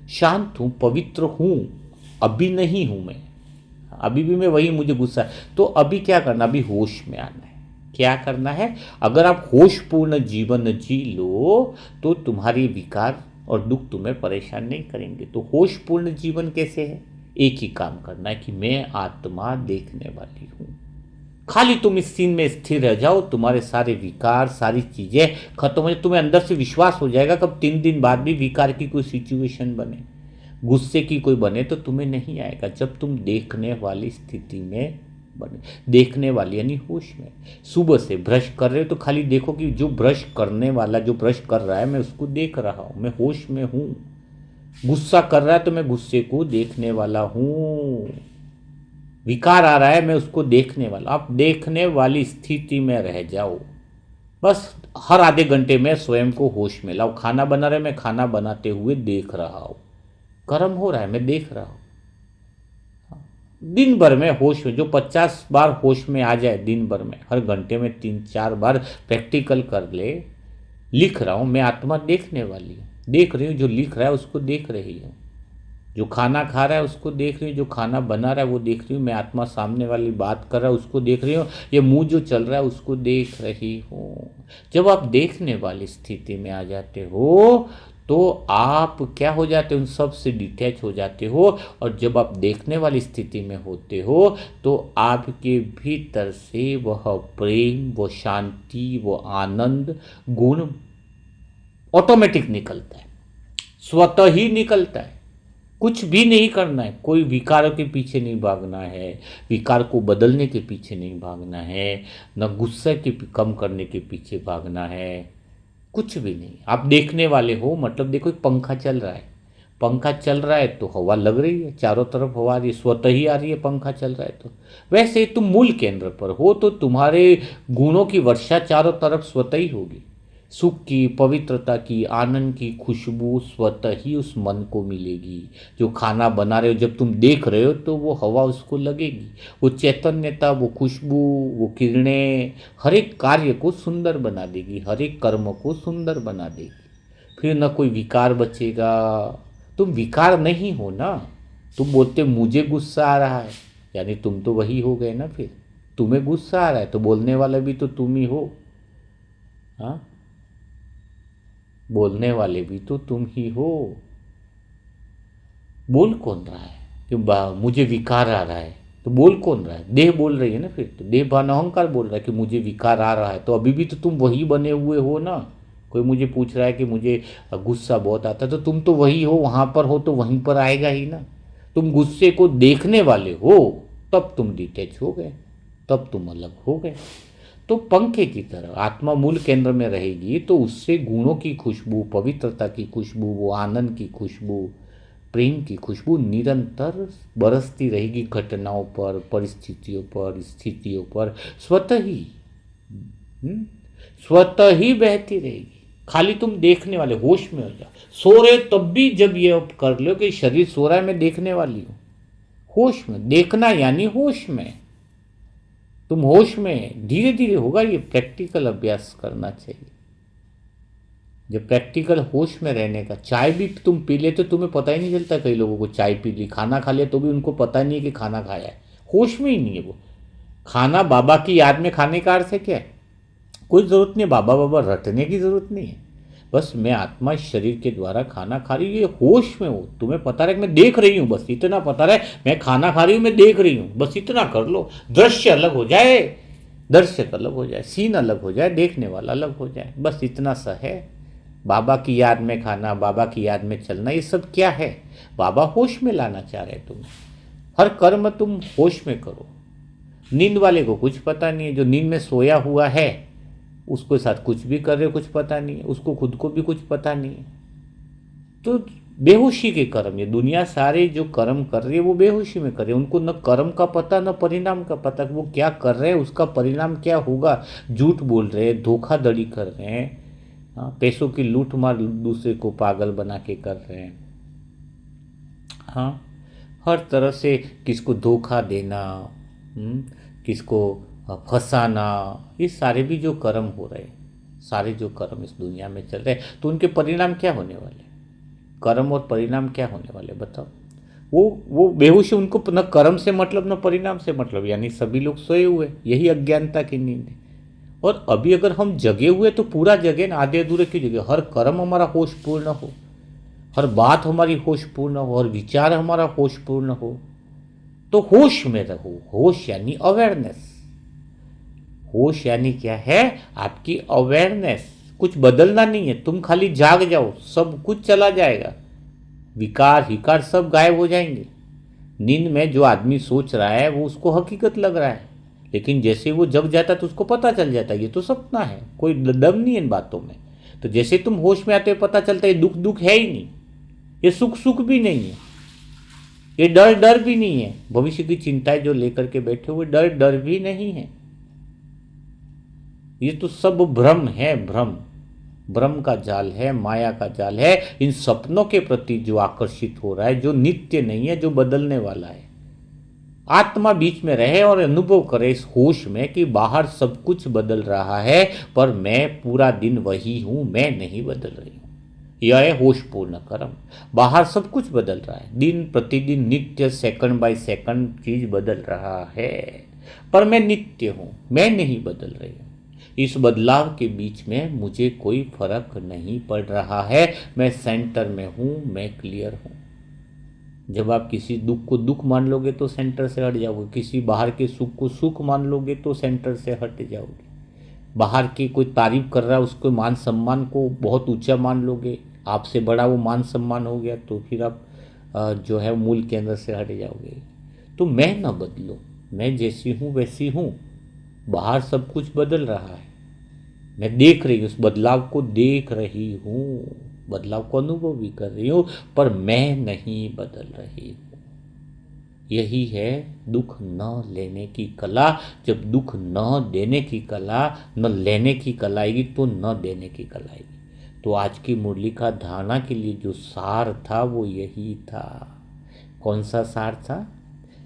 शांत हूं, पवित्र हूं, अभी नहीं हूं मैं, अभी भी मैं वही, मुझे गुस्सा है। तो अभी क्या करना, अभी होश में आना है। क्या करना है, अगर आप होशपूर्ण जीवन जी लो तो तुम्हारी विकार और दुख तुम्हें परेशान नहीं करेंगे। तो होशपूर्ण जीवन कैसे है, एक ही काम करना है कि मैं आत्मा देखने वाली हूँ। खाली तुम इस सीन में स्थिर रह जाओ, तुम्हारे सारे विकार सारी चीजें खत्म हो जाए, तुम्हें अंदर से विश्वास हो जाएगा। कब 3 दिन बाद भी विकार की कोई सिचुएशन बने, गुस्से की कोई बने, तो तुम्हें नहीं आएगा, जब तुम देखने वाली स्थिति में बने। देखने वाली यानी होश में। सुबह से ब्रश कर रहे हो तो खाली देखो कि जो ब्रश करने वाला जो ब्रश कर रहा है मैं उसको देख रहा हूं, मैं होश में हूं। गुस्सा कर रहा है तो मैं गुस्से को देखने वाला हूं। विकार आ रहा है मैं उसको देखने वाला। आप देखने वाली स्थिति में रह जाओ, बस हर आधे घंटे में स्वयं को होश में लाओ। खाना बना रहे, मैं खाना बनाते हुए देख रहा हूं, गर्म हो रहा है मैं देख रहा हूं। दिन भर में होश में, जो 50 बार होश में आ जाए दिन भर में, हर घंटे में 3-4 बार प्रैक्टिकल कर ले। लिख रहा हूं, मैं आत्मा देखने वाली हूं, देख रही हूं, जो लिख रहा है उसको देख रही हूं। जो खाना खा रहा है उसको देख रही हूँ, जो खाना बना रहा है वो देख रही हूँ, मैं आत्मा सामने वाली बात कर रहा है उसको देख रही हूँ, ये मुंह जो चल रहा है उसको देख रही हूँ। जब आप देखने वाली स्थिति में आ जाते हो तो आप क्या हो जाते हो, उन सब से डिटैच हो जाते हो। और जब आप देखने वाली स्थिति में होते हो तो आपके भीतर से वह प्रेम, वो शांति, वो आनंद गुण ऑटोमेटिक निकलता है, स्वतः ही निकलता है। कुछ भी नहीं करना है, कोई विकार के पीछे नहीं भागना है, विकार को बदलने के पीछे नहीं भागना है, न गुस्से के कम करने के पीछे भागना है, कुछ भी नहीं। आप देखने वाले हो, मतलब देखो एक पंखा चल रहा है, पंखा चल रहा है तो हवा लग रही है, चारों तरफ हवा आ रही है, स्वतः ही आ रही है, पंखा चल रहा है तो। वैसे ही तुम मूल केंद्र पर हो तो तुम्हारे गुणों की वर्षा चारों तरफ स्वतः ही होगी। सुख की, पवित्रता की, आनंद की खुशबू स्वतः ही उस मन को मिलेगी। जो खाना बना रहे हो, जब तुम देख रहे हो तो वो हवा उसको लगेगी, वो चैतन्यता, वो खुशबू, वो किरणें हर एक कार्य को सुंदर बना देगी, हर एक कर्म को सुंदर बना देगी। फिर न कोई विकार बचेगा। तुम विकार नहीं हो ना। तुम बोलते मुझे गुस्सा आ रहा है, यानी तुम तो वही हो गए ना। फिर तुम्हें गुस्सा आ रहा है तो बोलने वाला भी तो तुम ही हो। हाँ, बोलने वाले भी तो तुम ही हो। बोल कौन रहा है कि मुझे विकार आ रहा है, तो बोल कौन रहा है? देह बोल रही है ना। फिर तो देह भान अहंकार बोल रहा है कि मुझे विकार आ रहा है, तो अभी भी तो तुम वही बने हुए हो ना। कोई मुझे पूछ रहा है कि मुझे गुस्सा बहुत आता है, तो तुम तो वही हो, वहाँ पर हो तो वहीं पर आएगा ही ना। तुम गुस्से को देखने वाले हो तब तुम डिटैच हो गए, तब तुम अलग हो गए। तो पंखे की तरह आत्मा मूल केंद्र में रहेगी तो उससे गुणों की खुशबू, पवित्रता की खुशबू, वो आनंद की खुशबू, प्रेम की खुशबू निरंतर बरसती रहेगी घटनाओं पर, परिस्थितियों पर, स्थितियों पर, स्वतः ही। स्वतः ही बहती रहेगी। खाली तुम देखने वाले, होश में हो जाओ। सो रहे तब भी जब ये कर लो कि शरीर सो रहा है, मैं देखने वाली हूँ, होश में देखना, यानी होश में। तुम होश में धीरे धीरे होगा। ये प्रैक्टिकल अभ्यास करना चाहिए। जब प्रैक्टिकल होश में रहने का, चाय भी तुम पी लेते तो तुम्हें पता ही नहीं चलता। कई लोगों को चाय पी ली, खाना खा लिया तो भी उनको पता नहीं है कि खाना खाया है, होश में ही नहीं है वो। खाना बाबा की याद में खाने का अर्थ है क्या है? कोई ज़रूरत नहीं, बाबा बाबा रटने की ज़रूरत नहीं है। बस मैं आत्मा इस शरीर के द्वारा खाना खा रही हूँ, ये होश में हो। तुम्हें पता रहे मैं देख रही हूँ, बस इतना पता रहे मैं खाना खा रही हूँ, मैं देख रही हूँ, बस इतना कर लो। दृश्य अलग हो जाए, दृश्य अलग हो जाए, सीन अलग हो जाए, देखने वाला अलग हो जाए, बस इतना सा है। बाबा की याद में खाना, बाबा की याद में चलना, ये सब क्या है? बाबा होश में लाना चाह रहे तुम्हें। हर कर्म तुम होश में करो। नींद वाले को कुछ पता नहीं है, जो नींद में सोया हुआ है उसके साथ कुछ भी कर रहे हो कुछ पता नहीं है, उसको खुद को भी कुछ पता नहीं है। तो बेहोशी के कर्म, ये दुनिया सारे जो कर्म कर रही है वो बेहोशी में कर रही है। उनको न कर्म का पता न परिणाम का पता, वो क्या कर रहे हैं, उसका परिणाम क्या होगा। झूठ बोल रहे हैं, धोखाधड़ी कर रहे हैं, हाँ, पैसों की लूट मार दूसरे को पागल बना के कर रहे हैं। हाँ, हर तरह से किसको धोखा देना, किसको फंसाना, ये सारे भी जो कर्म हो रहे हैं, सारे जो कर्म इस दुनिया में चल रहे हैं, तो उनके परिणाम क्या होने वाले? कर्म और परिणाम क्या होने वाले बताओ? वो बेहोशी, उनको न कर्म से मतलब न परिणाम से मतलब, यानी सभी लोग सोए हुए, यही अज्ञानता की नींद है। और अभी अगर हम जगे हुए तो पूरा जगे ना, आधे अधूरे की जगह। हर कर्म हमारा होशपूर्ण हो, हर बात हमारी होशपूर्ण हो, हर विचार हमारा होशपूर्ण हो, तो होश में रहो। होश यानी अवेयरनेस। होश यानी क्या है? आपकी अवेयरनेस। कुछ बदलना नहीं है, तुम खाली जाग जाओ, सब कुछ चला जाएगा। विकार हिकार सब गायब हो जाएंगे। नींद में जो आदमी सोच रहा है वो उसको हकीकत लग रहा है, लेकिन जैसे वो जग जाता है तो उसको पता चल जाता है ये तो सपना है, कोई दम नहीं है इन बातों में। तो जैसे तुम होश में आते हो पता चलता है ये दुख दुख है ही नहीं, ये सुख सुख भी नहीं है, ये डर डर भी नहीं है। भविष्य की चिंताएं जो लेकर के बैठे हुए, डर डर भी नहीं है। ये तो सब भ्रम है, भ्रम, भ्रम का जाल है, माया का जाल है। इन सपनों के प्रति जो आकर्षित हो रहा है, जो नित्य नहीं है, जो बदलने वाला है। आत्मा बीच में रहे और अनुभव करे इस होश में कि बाहर सब कुछ बदल रहा है पर मैं पूरा दिन वही हूं, मैं नहीं बदल रही हूं। यह है होशपूर्ण कर्म। बाहर सब कुछ बदल रहा है, दिन प्रतिदिन नित्य सेकंड बाय सेकंड चीज बदल रहा है, पर मैं नित्य हूं, मैं नहीं बदल रही हूं। इस बदलाव के बीच में मुझे कोई फर्क नहीं पड़ रहा है, मैं सेंटर में हूं, मैं क्लियर हूं। जब आप किसी दुख को दुख मान लोगे तो सेंटर से हट जाओगे, किसी बाहर के सुख को सुख मान लोगे तो सेंटर से हट जाओगे। बाहर की कोई तारीफ कर रहा है उसको मान सम्मान को बहुत ऊंचा मान लोगे, आपसे बड़ा वो मान सम्मान हो गया तो फिर आप जो है मूल केंद्र से हट जाओगे। तो मैं ना बदलो, मैं जैसी हूँ वैसी हूँ। बाहर सब कुछ बदल रहा है, मैं देख रही हूँ, उस बदलाव को देख रही हूँ, बदलाव को अनुभव भी कर रही हूँ, पर मैं नहीं बदल रही हूँ। यही है दुख न लेने की कला। जब दुख न देने की कला, न लेने की कला आएगी तो न देने की कला आएगी। तो आज की मुरली का धारणा के लिए जो सार था वो यही था। कौन सा सार था?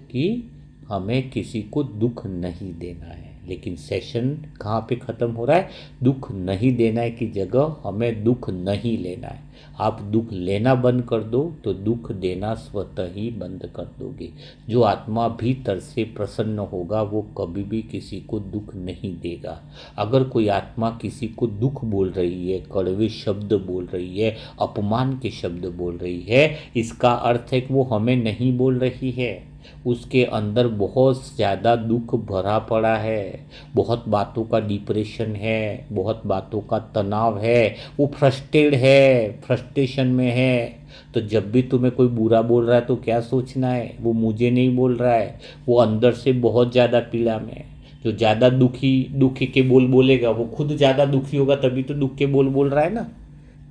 कि हमें किसी को दुख नहीं देना है। लेकिन सेशन कहाँ पे ख़त्म हो रहा है? दुख नहीं देना है की जगह हमें दुख नहीं लेना है। आप दुख लेना बंद कर दो तो दुख देना स्वतः ही बंद कर दोगे। जो आत्मा भीतर से प्रसन्न होगा वो कभी भी किसी को दुख नहीं देगा। अगर कोई आत्मा किसी को दुख बोल रही है, कड़वे शब्द बोल रही है, अपमान के शब्द बोल रही है, इसका अर्थ है कि वो हमें नहीं बोल रही है, उसके अंदर बहुत ज़्यादा दुख भरा पड़ा है, बहुत बातों का डिप्रेशन है, बहुत बातों का तनाव है, वो फ्रस्ट्रेटेड है, फ्रस्ट्रेशन में है। तो जब भी तुम्हें कोई बुरा बोल रहा है तो क्या सोचना है, वो मुझे नहीं बोल रहा है, वो अंदर से बहुत ज़्यादा पीड़ा में है। जो ज़्यादा दुखी के बोल बोलेगा वो खुद ज़्यादा दुखी होगा, तभी तो दुख के बोल बोल रहा है ना।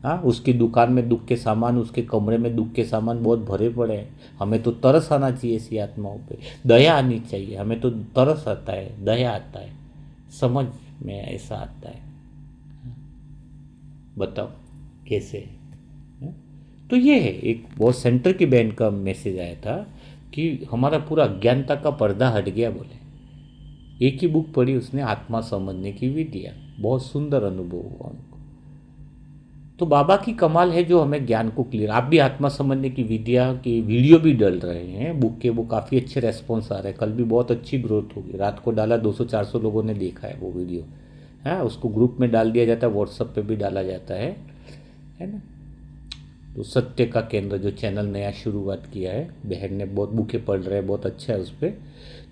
हाँ, उसकी दुकान में दुख के सामान, उसके कमरे में दुख के सामान बहुत भरे पड़े हैं। हमें तो तरस आना चाहिए ऐसी आत्माओं पे, दया आनी चाहिए। हमें तो तरस आता है, दया आता है, समझ में ऐसा आता है। बताओ कैसे है? तो ये है एक बहुत सेंटर की बैंड का मैसेज आया था कि हमारा पूरा अज्ञानता का पर्दा हट गया। बोले एक ही बुक पढ़ी उसने, आत्मा समझने की विधियाँ, बहुत सुंदर अनुभव हुआ उनको। तो बाबा की कमाल है जो हमें ज्ञान को क्लियर, आप भी आत्मा समझने की विद्या की वीडियो भी डाल रहे हैं बुक के, वो काफ़ी अच्छे रेस्पॉन्स आ रहे हैं। कल भी बहुत अच्छी ग्रोथ होगी, रात को डाला 200-400 लोगों ने देखा है वो वीडियो। है उसको ग्रुप में डाल दिया जाता है, व्हाट्सएप पे भी डाला जाता है ना। तो सत्य का केंद्र जो चैनल नया शुरुआत किया है, बहन ने बहुत बुकें पढ़ रहे हैं, बहुत अच्छा है उस पर।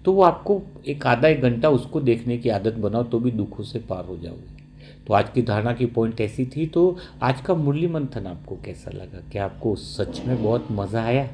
तो वो आपको एक आधा एक घंटा उसको देखने की आदत बनाओ तो भी दुखों से पार हो जाओगे। तो आज की धारणा की पॉइंट ऐसी थी। तो आज का मुरली मंथन आपको कैसा लगा? क्या आपको सच में बहुत मज़ा आया?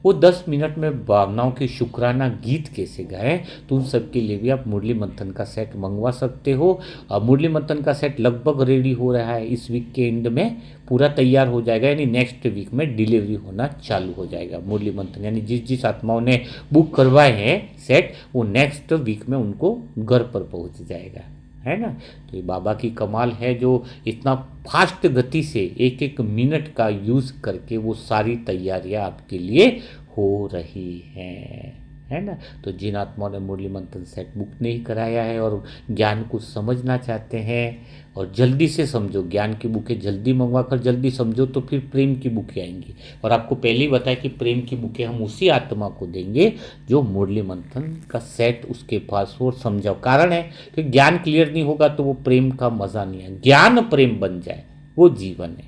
वो 10 मिनट में भावनाओं के शुक्राना गीत कैसे गाए, तो उन सब के लिए भी आप मुरली मंथन का सेट मंगवा सकते हो। मुरली मंथन का सेट लगभग रेडी हो रहा है, इस वीक के एंड में पूरा तैयार हो जाएगा, यानी नेक्स्ट वीक में डिलीवरी होना चालू हो जाएगा मुरली मंथन। यानी जिस जिस आत्माओं ने बुक करवाए हैं सेट, वो नेक्स्ट वीक में उनको घर पर पहुंच जाएगा, है ना। तो ये बाबा की कमाल है जो इतना फास्ट गति से एक एक मिनट का यूज़ करके वो सारी तैयारियां आपके लिए हो रही हैं, है ना। तो जिन आत्माओं ने मुरली मंथन सेट बुक नहीं कराया है और ज्ञान को समझना चाहते हैं, और जल्दी से समझो, ज्ञान की बुकें जल्दी मंगवा कर जल्दी समझो, तो फिर प्रेम की बुकें आएंगी। और आपको पहले ही बताया कि प्रेम की बुकें हम उसी आत्मा को देंगे जो मुरली मंथन का सेट उसके पास हो और समझाओ। कारण है कि ज्ञान क्लियर नहीं होगा तो वो प्रेम का मज़ा नहीं है। ज्ञान प्रेम बन जाए वो जीवन है।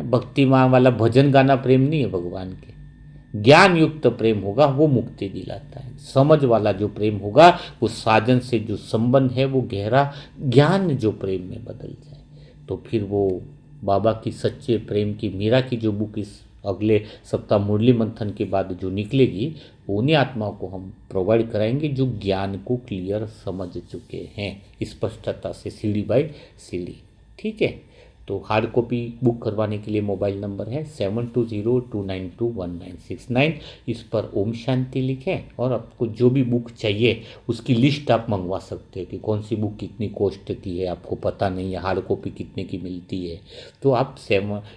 भक्ति माँ वाला भजन गाना प्रेम नहीं है भगवान के। ज्ञान युक्त प्रेम होगा वो मुक्ति दिलाता है। समझ वाला जो प्रेम होगा वो साजन से जो संबंध है वो गहरा ज्ञान जो प्रेम में बदल जाए, तो फिर वो बाबा की सच्चे प्रेम की, मीरा की जो बुक इस अगले सप्ताह मुरली मंथन के बाद जो निकलेगी, उन्हीं आत्माओं को हम प्रोवाइड कराएंगे जो ज्ञान को क्लियर समझ चुके हैं स्पष्टता से, सीढ़ी बाय सीढ़ी। ठीक है। तो हार्ड कॉपी बुक करवाने के लिए मोबाइल नंबर है 7202921969। इस पर ओम शांति लिखें और आपको जो भी बुक चाहिए उसकी लिस्ट आप मंगवा सकते हैं कि कौन सी बुक कितनी कॉस्ट की है, आपको पता नहीं है हार्ड कॉपी कितने की मिलती है, तो आप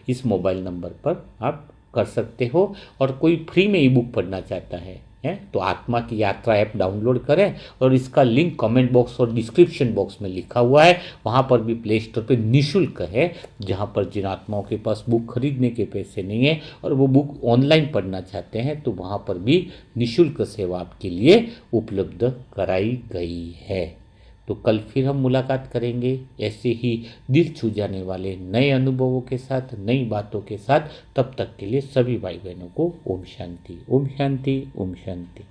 इस मोबाइल नंबर पर आप कर सकते हो। और कोई फ्री में ई बुक पढ़ना चाहता है है तो आत्मा की यात्रा ऐप डाउनलोड करें और इसका लिंक कमेंट बॉक्स और डिस्क्रिप्शन बॉक्स में लिखा हुआ है। वहाँ पर भी प्ले स्टोर पर निःशुल्क है, जहाँ पर जिन आत्माओं के पास बुक खरीदने के पैसे नहीं है और वो बुक ऑनलाइन पढ़ना चाहते हैं तो वहाँ पर भी निःशुल्क सेवा आपके लिए उपलब्ध कराई गई है। तो कल फिर हम मुलाकात करेंगे ऐसे ही दिल छू जाने वाले नए अनुभवों के साथ, नई बातों के साथ। तब तक के लिए सभी भाई बहनों को ओम शांति, ओम शांति, ओम शांति।